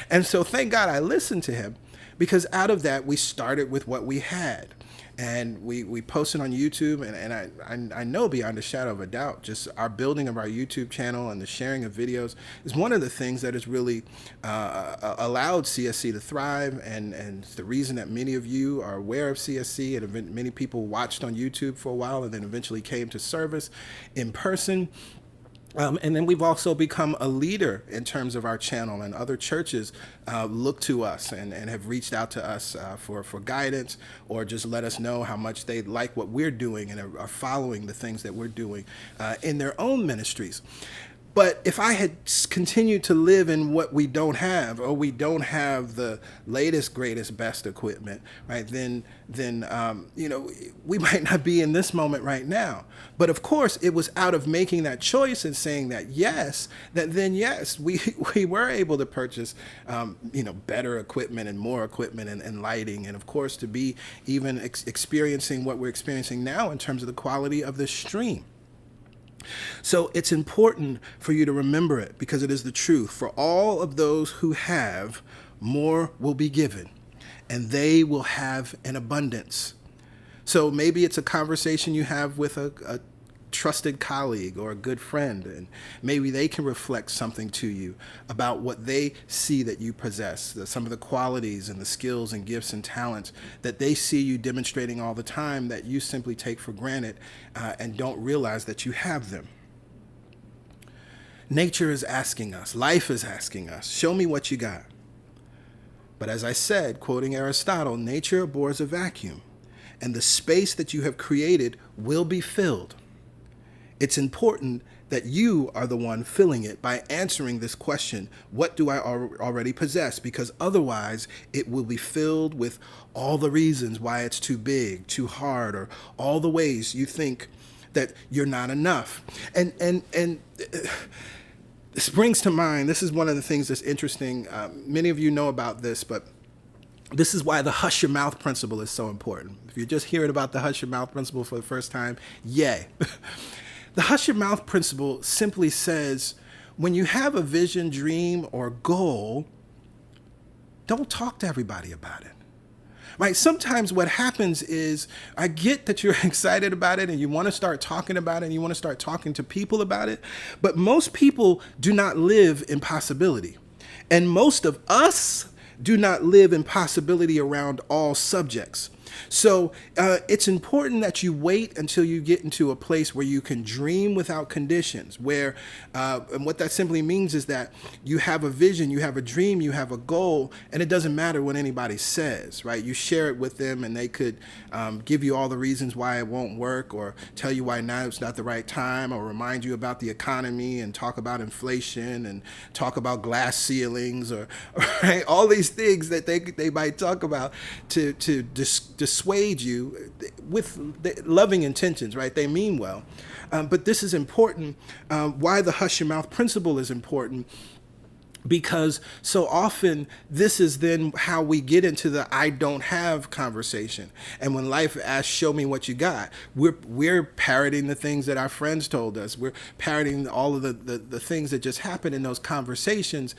And so thank God I listened to him. Because out of that, we started with what we had. And we posted on YouTube. And I know beyond a shadow of a doubt, just our building of our YouTube channel and the sharing of videos is one of the things that has really allowed CSC to thrive. And it's the reason that many of you are aware of CSC. And many people watched on YouTube for a while and then eventually came to service in person. And then we've also become a leader in terms of our channel, and other churches look to us and have reached out to us for guidance, or just let us know how much they like what we're doing and are following the things that we're doing in their own ministries. But if I had continued to live in what we don't have, or we don't have the latest, greatest, best equipment, right, then we might not be in this moment right now. But of course, it was out of making that choice and saying that yes, we were able to purchase, better equipment and more equipment and lighting, and of course to be even experiencing what we're experiencing now in terms of the quality of the stream. So it's important for you to remember it, because it is the truth. For all of those who have, more will be given, and they will have an abundance. So maybe it's a conversation you have with a trusted colleague or a good friend, and maybe they can reflect something to you about what they see that you possess, some of the qualities and the skills and gifts and talents that they see you demonstrating all the time that you simply take for granted and don't realize that you have them. Nature is asking us, life is asking us, show me what you got. But as I said, quoting Aristotle, nature abhors a vacuum, and the space that you have created will be filled. It's important that you are the one filling it by answering this question, what do I already possess? Because otherwise it will be filled with all the reasons why it's too big, too hard, or all the ways you think that you're not enough. And this brings to mind, this is one of the things that's interesting. Many of you know about this, but this is why the hush your mouth principle is so important. If you're just hearing about the hush your mouth principle for the first time, yay. The hush your mouth principle simply says, when you have a vision, dream, or goal, don't talk to everybody about it. Right? Sometimes what happens is, I get that you're excited about it and you want to start talking about it and you want to start talking to people about it, but most people do not live in possibility. And most of us do not live in possibility around all subjects. So it's important that you wait until you get into a place where you can dream without conditions, where, and what that simply means is that you have a vision, you have a dream, you have a goal, and it doesn't matter what anybody says, right? You share it with them and they could give you all the reasons why it won't work, or tell you why now it's not the right time, or remind you about the economy and talk about inflation and talk about glass ceilings, or right? All these things that they might talk about to dissuade you with loving intentions, right? They mean well. But this is important. Why the hush your mouth principle is important, because so often this is then how we get into the I don't have conversation. And when life asks, show me what you got, we're parroting the things that our friends told us. We're parroting all of the things that just happen in those conversations,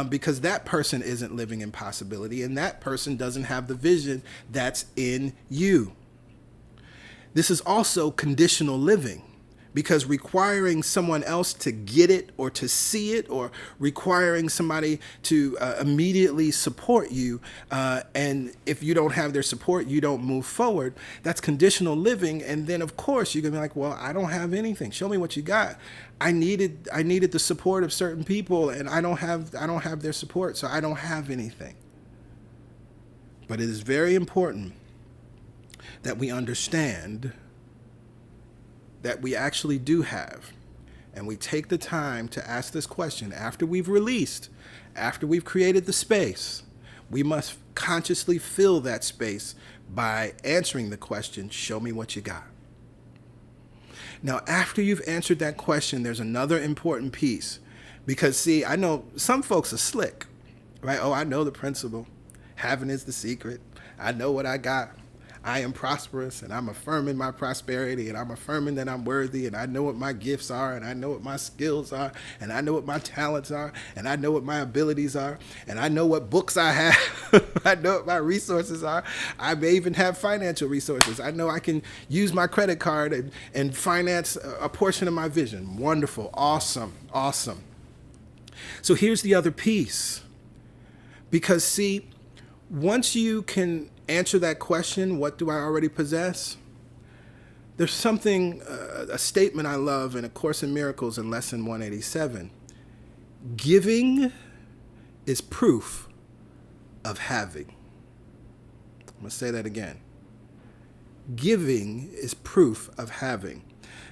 because that person isn't living in possibility and that person doesn't have the vision that's in you. This is also conditional living, because requiring someone else to get it or to see it, or requiring somebody to immediately support you, and if you don't have their support, you don't move forward. That's conditional living. And then of course you're gonna be like, well, I don't have anything. Show me what you got. I needed the support of certain people, and I don't have their support, so I don't have anything. But it is very important that we understand that we actually do have, and we take the time to ask this question after we've released, after we've created the space. We must consciously fill that space by answering the question, show me what you got. Now, after you've answered that question, there's another important piece, because see, I know some folks are slick, right? Oh, I know the principle. Having is the secret. I know what I got. I am prosperous, and I'm affirming my prosperity, and I'm affirming that I'm worthy, and I know what my gifts are, and I know what my skills are, and I know what my talents are, and I know what my abilities are, and I know what books I have. I know what my resources are. I may even have financial resources. I know I can use my credit card and finance a portion of my vision. Wonderful. Awesome. Awesome. So here's the other piece. Because see, once you can answer that question, what do I already possess? There's something, a statement I love in A Course in Miracles in Lesson 187. Giving is proof of having. I'm going to say that again. Giving is proof of having.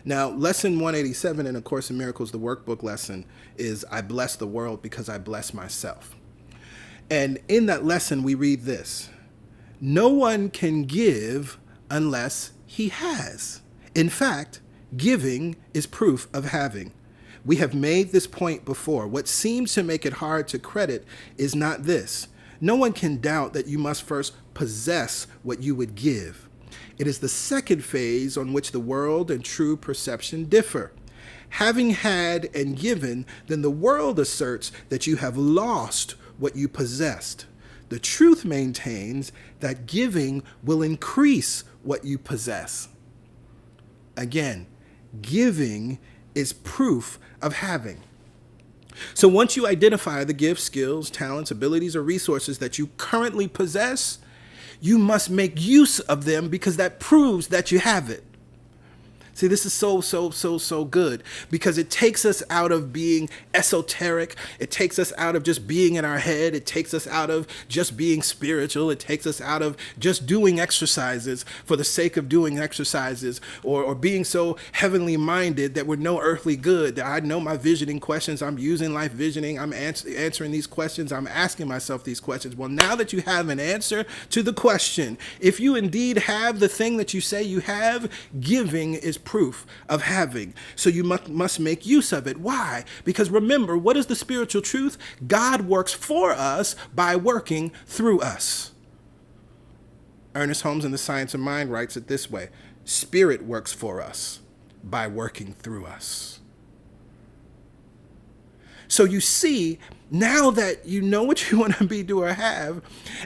Now, Lesson 187 in A Course in Miracles, the workbook lesson, is I bless the world because I bless myself. And in that lesson, we read this. No one can give unless he has. In fact, giving is proof of having. We have made this point before. What seems to make it hard to credit is not this. No one can doubt that you must first possess what you would give. It is the second phase on which the world and true perception differ. Having had and given, then the world asserts that you have lost what you possessed. The truth maintains that giving will increase what you possess. Again, giving is proof of having. So once you identify the gifts, skills, talents, abilities, or resources that you currently possess, you must make use of them, because that proves that you have it. See, this is so good, because it takes us out of being esoteric. It takes us out of just being in our head. It takes us out of just being spiritual. It takes us out of just doing exercises for the sake of doing exercises, or being so heavenly minded that we're no earthly good. That I know my visioning questions. I'm using life visioning. I'm answering these questions. I'm asking myself these questions. Well, now that you have an answer to the question, if you indeed have the thing that you say you have, giving is proof of having. So you must make use of it. Why? Because remember, what is the spiritual truth? God works for us by working through us. Ernest Holmes in The Science of Mind writes it this way. Spirit works for us by working through us. So you see, now that you know what you want to be, do, or have,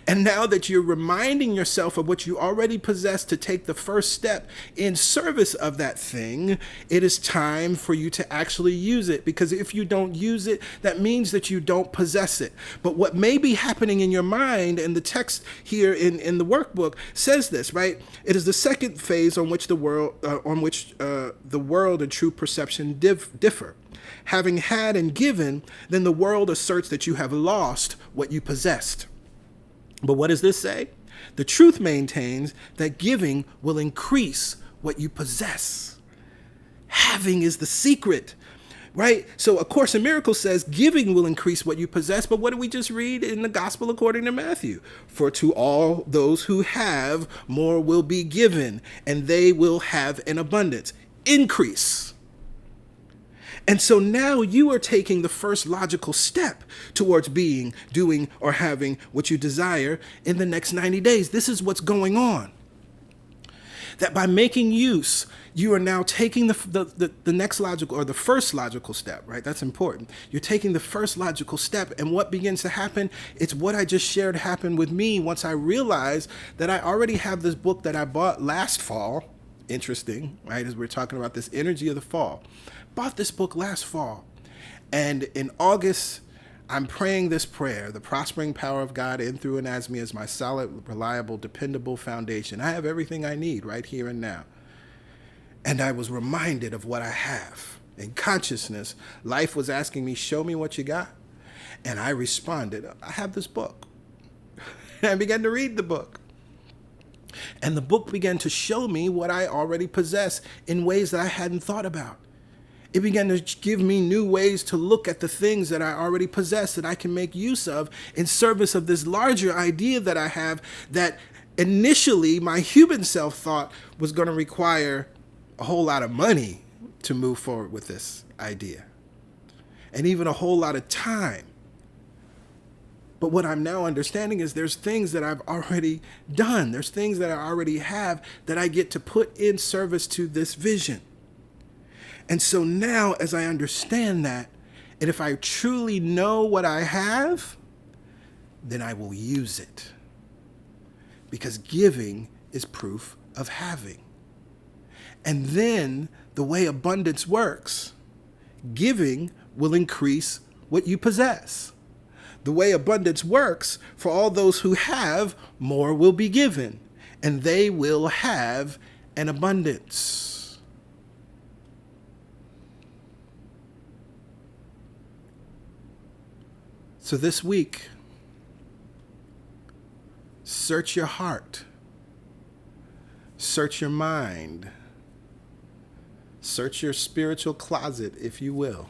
and now that you're reminding yourself of what you already possess to take the first step in service of that thing, it is time for you to actually use it. Because if you don't use it, that means that you don't possess it. But what may be happening in your mind, and the text here in the workbook says this, right? It is the second phase on which the world and true perception differ. Having had and given, then the world asserts that you have lost what you possessed. But what does this say? The truth maintains that giving will increase what you possess. Having is the secret, right? So A Course in Miracles says giving will increase what you possess. But what did we just read in the Gospel according to Matthew? For to all those who have, more will be given, and they will have an abundance. Increase. And so now you are taking the first logical step towards being, doing, or having what you desire in the next 90 days. This is what's going on. That by making use, you are now taking the next logical, or the first logical step, right? That's important. You're taking the first logical step, and what begins to happen? It's what I just shared happened with me once I realized that I already have this book that I bought last fall, interesting, right, as we're talking about this energy of the fall. Bought this book last fall. And in August, I'm praying this prayer: the prospering power of God in, through, and as me is my solid, reliable, dependable foundation. I have everything I need right here and now. And I was reminded of what I have. In consciousness, life was asking me, show me what you got. And I responded, I have this book. And I began to read the book. And the book began to show me what I already possess in ways that I hadn't thought about. It began to give me new ways to look at the things that I already possess that I can make use of in service of this larger idea that I have, that initially my human self thought was going to require a whole lot of money to move forward with this idea, and even a whole lot of time. But what I'm now understanding is there's things that I've already done. There's things that I already have that I get to put in service to this vision. And so now, as I understand that, and if I truly know what I have, then I will use it. Because giving is proof of having. And then the way abundance works, giving will increase what you possess. The way abundance works, for all those who have, more will be given, and they will have an abundance. So this week, search your heart, search your mind, search your spiritual closet, if you will,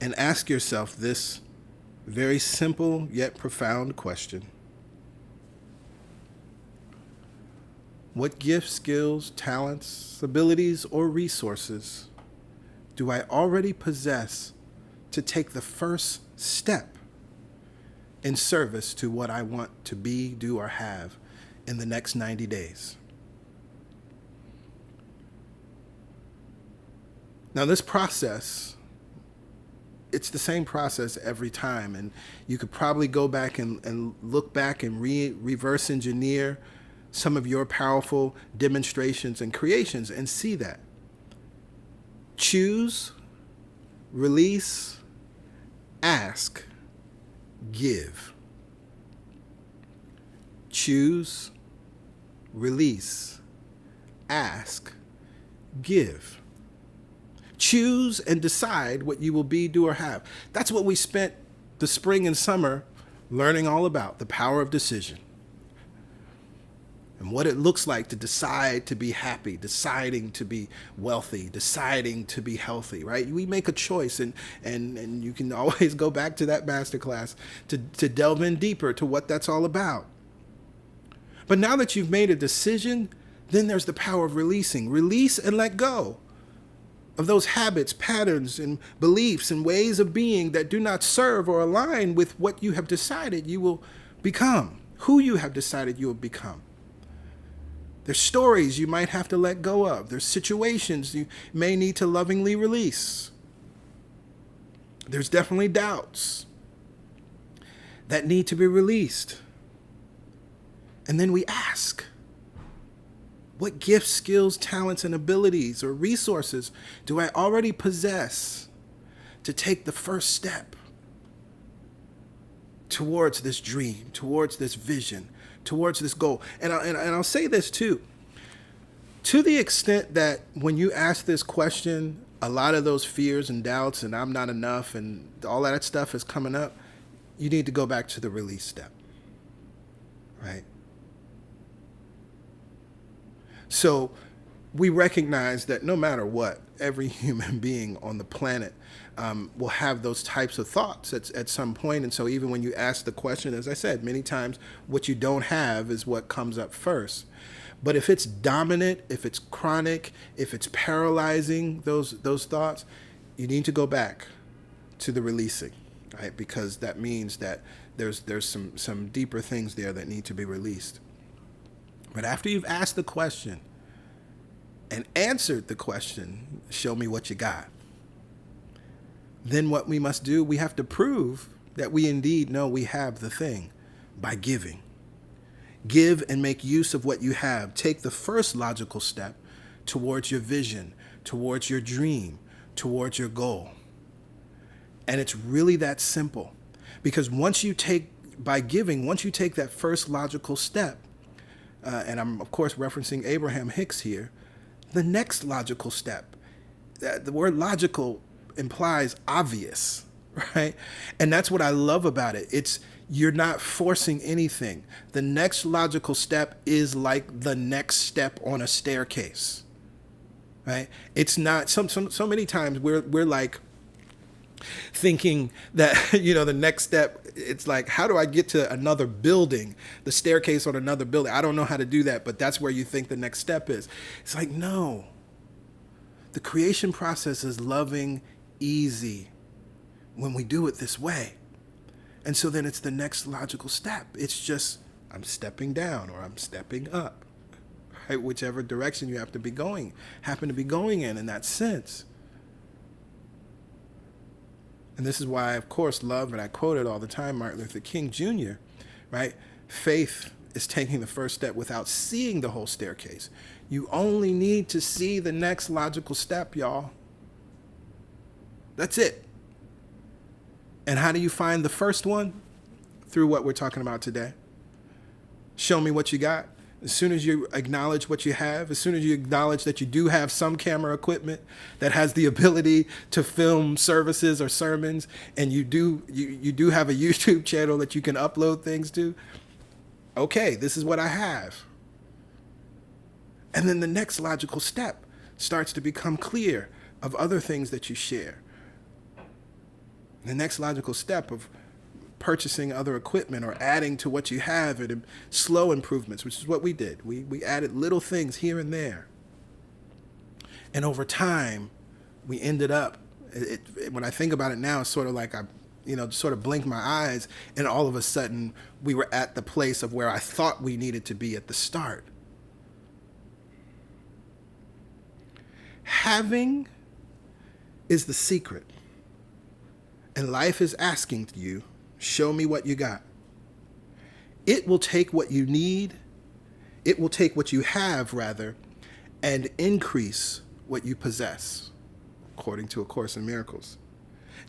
and ask yourself this very simple yet profound question. What gifts, skills, talents, abilities, or resources do I already possess to take the first step in service to what I want to be, do, or have in the next 90 days? Now, this process, it's the same process every time, and you could probably go back and look back and reverse engineer some of your powerful demonstrations and creations and see that. Choose, release, ask, give. Choose, release, ask, give. Choose and decide what you will be, do, or have. That's what we spent the spring and summer learning all about, the power of decision. And what it looks like to decide to be happy, deciding to be wealthy, deciding to be healthy, right? We make a choice, and you can always go back to that masterclass to delve in deeper to what that's all about. But now that you've made a decision, then there's the power of releasing. Release and let go of those habits, patterns, and beliefs and ways of being that do not serve or align with what you have decided you will become, who you have decided you will become. There's stories you might have to let go of. There's situations you may need to lovingly release. There's definitely doubts that need to be released. And then we ask, what gifts, skills, talents, and abilities or resources do I already possess to take the first step towards this dream, towards this vision, towards this goal? And I'll say this too. To the extent that when you ask this question, a lot of those fears and doubts and I'm not enough and all that stuff is coming up, you need to go back to the release step, right? So we recognize that no matter what, every human being on the planet will have those types of thoughts at some point. And so even when you ask the question, as I said, many times what you don't have is what comes up first. But if it's dominant, if it's chronic, if it's paralyzing those thoughts, you need to go back to the releasing, right? Because that means that there's some deeper things there that need to be released. But after you've asked the question and answered the question, show me what you got, then what we must do, we have to prove that we indeed know we have the thing by giving. Give and make use of what you have. Take the first logical step towards your vision, towards your dream, towards your goal. And it's really that simple. Because once you take that first logical step, and I'm, of course, referencing Abraham Hicks here, the next logical step, the word logical implies obvious, right? And that's what I love about it. You're not forcing anything. The next logical step is like the next step on a staircase, right? It's not, so many times we're like thinking that, the next step, it's like, how do I get to another building, the staircase on another building? I don't know how to do that, but that's where you think the next step is. It's like, no. The creation process is loving, easy when we do it this way. And so then it's the next logical step. It's just, I'm stepping down or I'm stepping up, right? Whichever direction you happen to be going in that sense. And this is why I, of course, love, and I quote it all the time, Martin Luther King Jr., right? Faith is taking the first step without seeing the whole staircase. You only need to see the next logical step, y'all. That's it. And how do you find the first one? Through what we're talking about today. Show me what you got. As soon as you acknowledge what you have, as soon as you acknowledge that you do have some camera equipment that has the ability to film services or sermons, and you do have a YouTube channel that you can upload things to, okay, this is what I have. And then the next logical step starts to become clear of other things that you share. The next logical step of purchasing other equipment or adding to what you have, and slow improvements, which is what we did. We added little things here and there. And over time, we ended up, when I think about it now, it's sort of like I sort of blinked my eyes, and all of a sudden we were at the place of where I thought we needed to be at the start. Having is the secret. And life is asking you, show me what you got. It will take what you need, it will take what you have, rather, and increase what you possess, according to A Course in Miracles.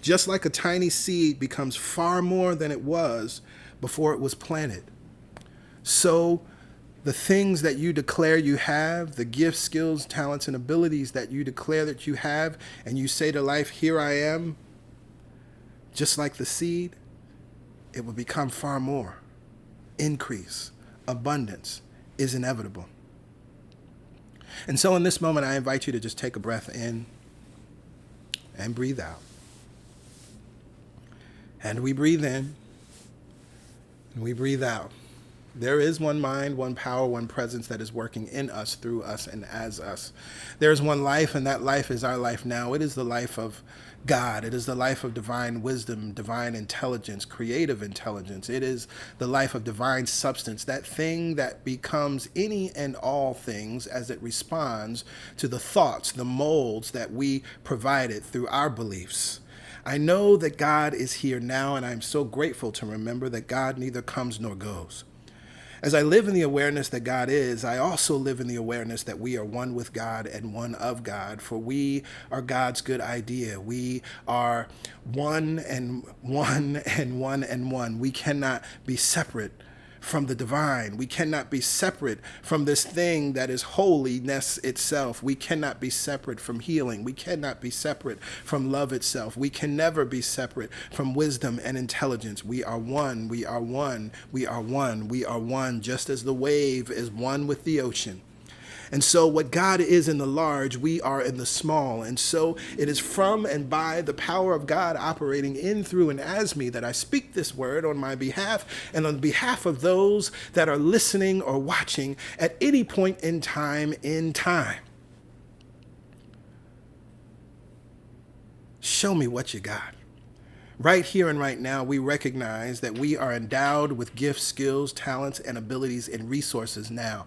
Just like a tiny seed becomes far more than it was before it was planted, so the things that you declare you have, the gifts, skills, talents, and abilities that you declare that you have, and you say to life, here I am, just like the seed, it will become far more. Increase, abundance is inevitable. And so in this moment, I invite you to just take a breath in and breathe out. And we breathe in and we breathe out. There is one mind, one power, one presence that is working in us, through us, and as us. There is one life, and that life is our life now. It is the life of God. It is the life of divine wisdom, divine intelligence, creative intelligence. It is the life of divine substance, that thing that becomes any and all things as it responds to the thoughts, the molds that we provided through our beliefs. I know that God is here now, and I'm so grateful to remember that God neither comes nor goes. As I live in the awareness that God is, I also live in the awareness that we are one with God and one of God, for we are God's good idea. We are one and one and one and one. We cannot be separate from the divine. We cannot be separate from this thing that is holiness itself. We cannot be separate from healing. We cannot be separate from love itself. We can never be separate from wisdom and intelligence. We are one. We are one. We are one. We are one, just as the wave is one with the ocean. And so what God is in the large, we are in the small. And so it is from and by the power of God operating in, through, and as me that I speak this word on my behalf and on behalf of those that are listening or watching at any point in time. Show me what you got. Right here and right now, we recognize that we are endowed with gifts, skills, talents, and abilities and resources now.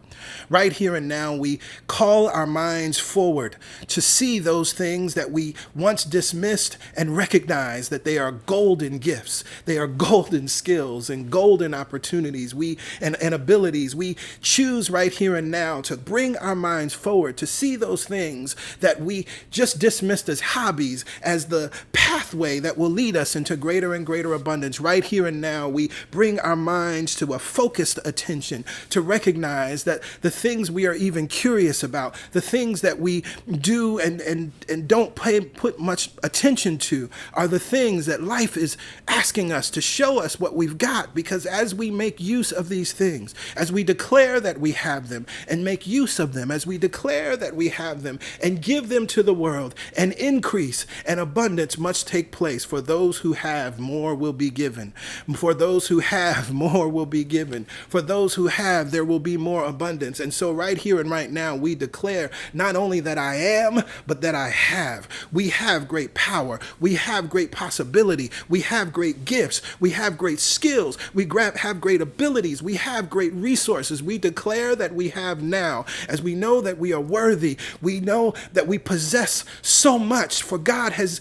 Right here and now, we call our minds forward to see those things that we once dismissed and recognize that they are golden gifts. They are golden skills and golden opportunities and abilities. We choose right here and now to bring our minds forward to see those things that we just dismissed as hobbies, as the pathway that will lead us into greater and greater abundance. Right here and now, we bring our minds to a focused attention to recognize that the things we are even curious about, the things that we do and don't put much attention to, are the things that life is asking us to show us what we've got. Because as we make use of these things, as we declare that we have them and make use of them, as we declare that we have them and give them to the world, an increase and abundance must take place. For those who have, more will be given. For those who have, more will be given. For those who have, there will be more abundance. And so right here and right now, we declare not only that I am, but that I have. We have great power. We have great possibility. We have great gifts. We have great skills. We have great abilities. We have great resources. We declare that we have now, as we know that we are worthy. We know that we possess so much, for God has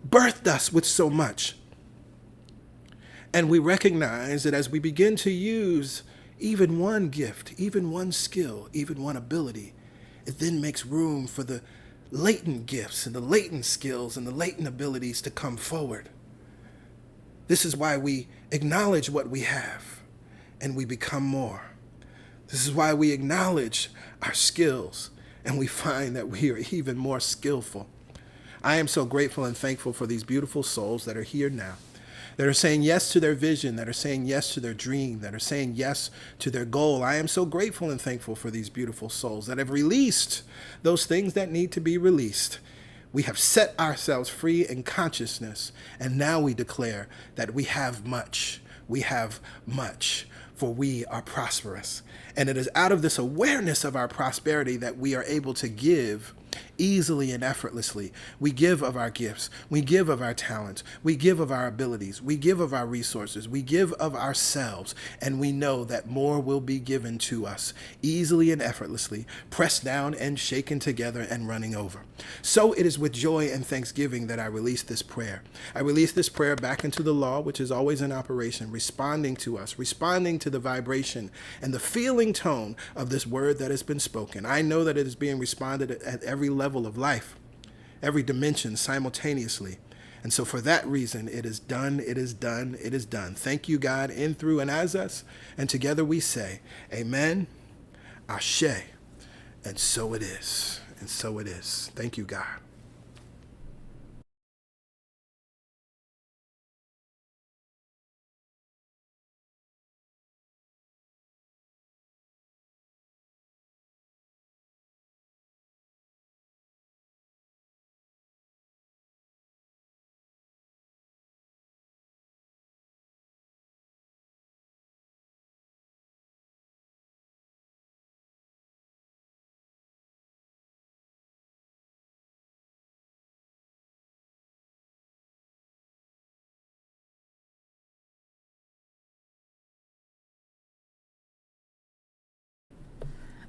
birthed us with so much. And we recognize that as we begin to use even one gift, even one skill, even one ability, it then makes room for the latent gifts and the latent skills and the latent abilities to come forward. This is why we acknowledge what we have and we become more. This is why we acknowledge our skills and we find that we are even more skillful. I am so grateful and thankful for these beautiful souls that are here now, that are saying yes to their vision, that are saying yes to their dream, that are saying yes to their goal. I am so grateful and thankful for these beautiful souls that have released those things that need to be released. We have set ourselves free in consciousness, and now we declare that we have much. We have much, for we are prosperous. And it is out of this awareness of our prosperity that we are able to give easily and effortlessly. We give of our gifts. We give of our talents. We give of our abilities. We give of our resources. We give of ourselves. And we know that more will be given to us easily and effortlessly, pressed down and shaken together and running over. So it is with joy and thanksgiving that I release this prayer. I release this prayer back into the law, which is always in operation, responding to us, responding to the vibration and the feeling tone of this word that has been spoken. I know that it is being responded at every level of life, every dimension simultaneously. And so for that reason, it is done, it is done, it is done. Thank you, God, in, through, and as us. And together we say, amen, ashe, and so it is. And so it is. Thank you, God.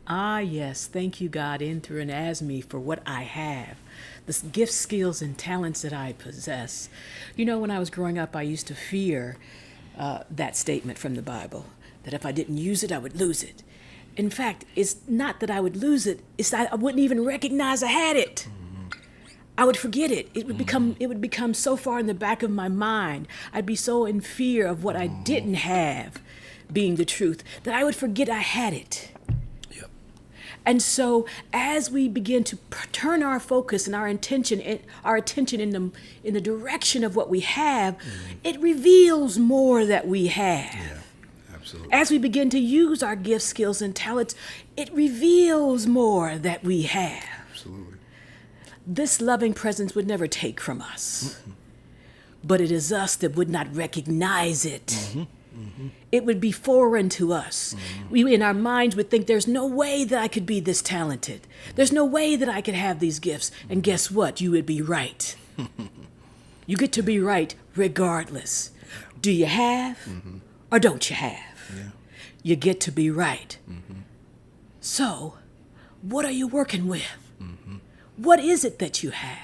Ah, yes. Thank you, God, in, through, and as me for what I have, the gifts, skills, and talents that I possess. You know, when I was growing up, I used to fear that statement from the Bible, that if I didn't use it, I would lose it. In fact, it's not that I would lose it, it's that I wouldn't even recognize I had it. I would forget it. It would become so far in the back of my mind. I'd be so in fear of what I didn't have being the truth that I would forget I had it. And so as we begin to turn our focus and our attention in the direction of what we have, it reveals more that we have. Yeah, absolutely. As we begin to use our gifts, skills, and talents, it reveals more that we have. Absolutely. This loving presence would never take from us, but it is us that would not recognize it. It would be foreign to us. We, in our minds, would think there's no way that I could be this talented. There's no way that I could have these gifts. And guess what? You would be right. You get to be right regardless. Do you have or don't you have? Yeah. You get to be right. So, what are you working with? What is it that you have?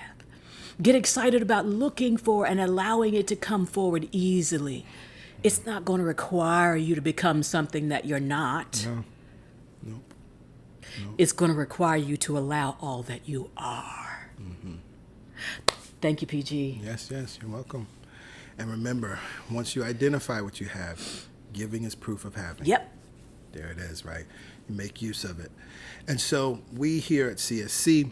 Get excited about looking for and allowing it to come forward easily. It's not going to require you to become something that you're not. No. Nope. It's going to require you to allow all that you are. Thank you, PG. Yes, you're welcome. And remember, once you identify what you have, giving is proof of having. Yep. There it is, right? You make use of it. And so we here at CSC,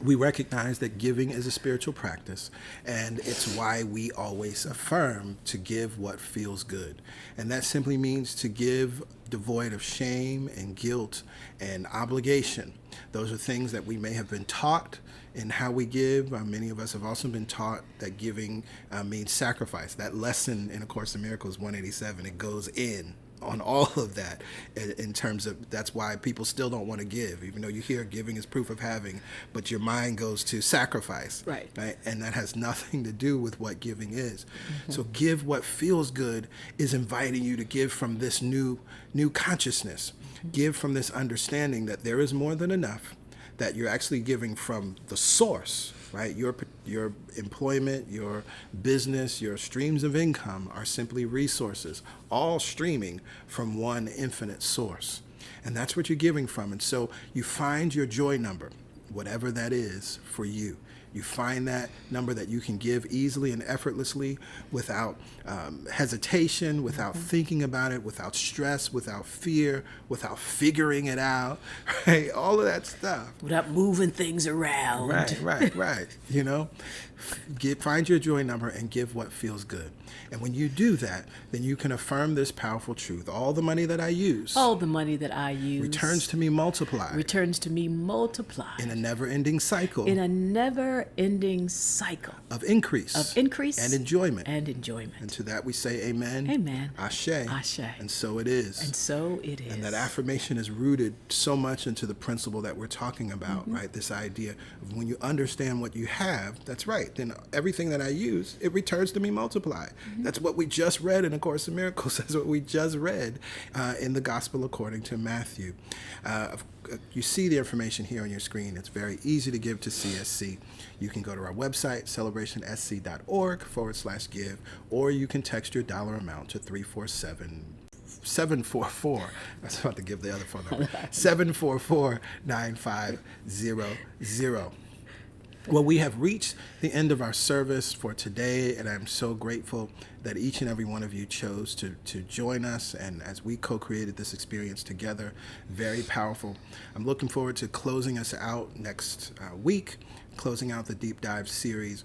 we recognize that giving is a spiritual practice, and it's why we always affirm to give what feels good. And that simply means to give devoid of shame and guilt and obligation. Those are things that we may have been taught in how we give. Many of us have also been taught that giving means sacrifice. That lesson in A Course in Miracles 187, it goes in on all of that in terms of, that's why people still don't want to give, even though you hear giving is proof of having, but your mind goes to sacrifice. Right. And that has nothing to do with what giving is. So give what feels good is inviting you to give from this new consciousness. Give from this understanding that there is more than enough, that you're actually giving from the source, right? Your employment, your business, your streams of income are simply resources, all streaming from one infinite source. And that's what you're giving from. And so you find your joy number, whatever that is for you. You find that number that you can give easily and effortlessly without hesitation, without thinking about it, without stress, without fear, without figuring it out, right? All of that stuff. Without moving things around. Right. You know, find your joy number and give what feels good. And when you do that, then you can affirm this powerful truth. All the money that I use. All the money that I use. Returns to me multiplied. Returns to me multiplied. In a never-ending cycle. In a never-ending cycle. Of increase. Of increase. And enjoyment. And enjoyment. And to that we say amen. Amen. Ashe. Ashe. And so it is. And so it is. And that affirmation is rooted so much into the principle that we're talking about, right? This idea of when you understand what you have, that's right. Then everything that I use, it returns to me multiplied. That's what we just read in A Course in Miracles. That's what we just read in the Gospel according to Matthew. You see the information here on your screen. It's very easy to give to CSC. You can go to our website, celebrationsc.org/give, or you can text your dollar amount to 347-744. I was about to give the other phone number. 744-9500. Well, we have reached the end of our service for today, and I'm so grateful that each and every one of you chose to join us, and as we co-created this experience together, very powerful. I'm looking forward to closing us out next week, closing out the Deep Dive series,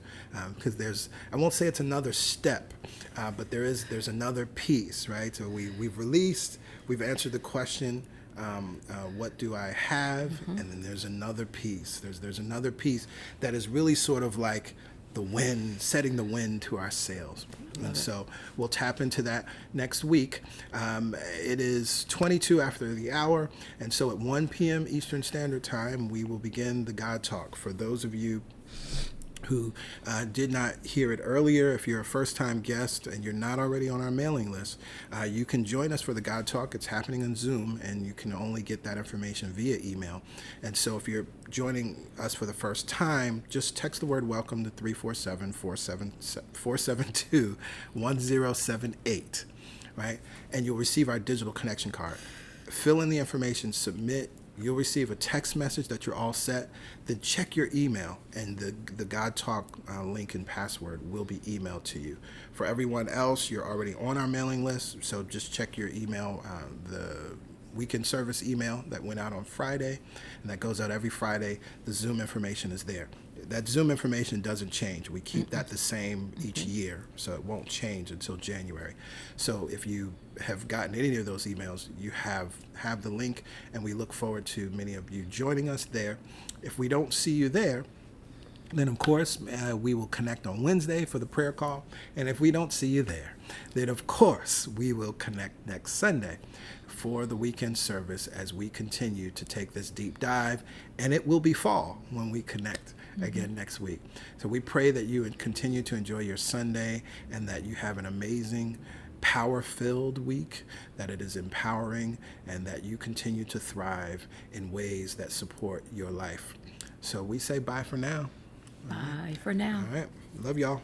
because I won't say it's another step, but there's another piece, right? So we've answered the question, what do I have? And then there's another piece. There's another piece that is really sort of like the wind, setting the wind to our sails. And so we'll tap into that next week. It is 22 after the hour. And so at 1 p.m. Eastern Standard Time, we will begin the God Talk. For those of you who did not hear it earlier, if you're a first-time guest and you're not already on our mailing list, you can join us for the God Talk. It's happening on Zoom, and you can only get that information via email. And so if you're joining us for the first time, just text the word welcome to 347-472-1078, right? And you'll receive our digital connection card. Fill in the information, submit. You'll receive a text message that you're all set. Then check your email, and the God Talk link and password will be emailed to you. For everyone else, you're already on our mailing list, so just check your email, the weekend service email that went out on Friday, and that goes out every Friday. The Zoom information is there. That Zoom information doesn't change. We keep that the same each year, so it won't change until January. So if you have gotten any of those emails, you have the link, and we look forward to many of you joining us there. If we don't see you there, Then, of course, we will connect on Wednesday for the prayer call. And if we don't see you there, then, of course, we will connect next Sunday for the weekend service as we continue to take this deep dive. And it will be fall when we connect again next week. So we pray that you continue to enjoy your Sunday and that you have an amazing, power-filled week, that it is empowering, and that you continue to thrive in ways that support your life. So we say bye for now. Bye for now. All right. Love y'all.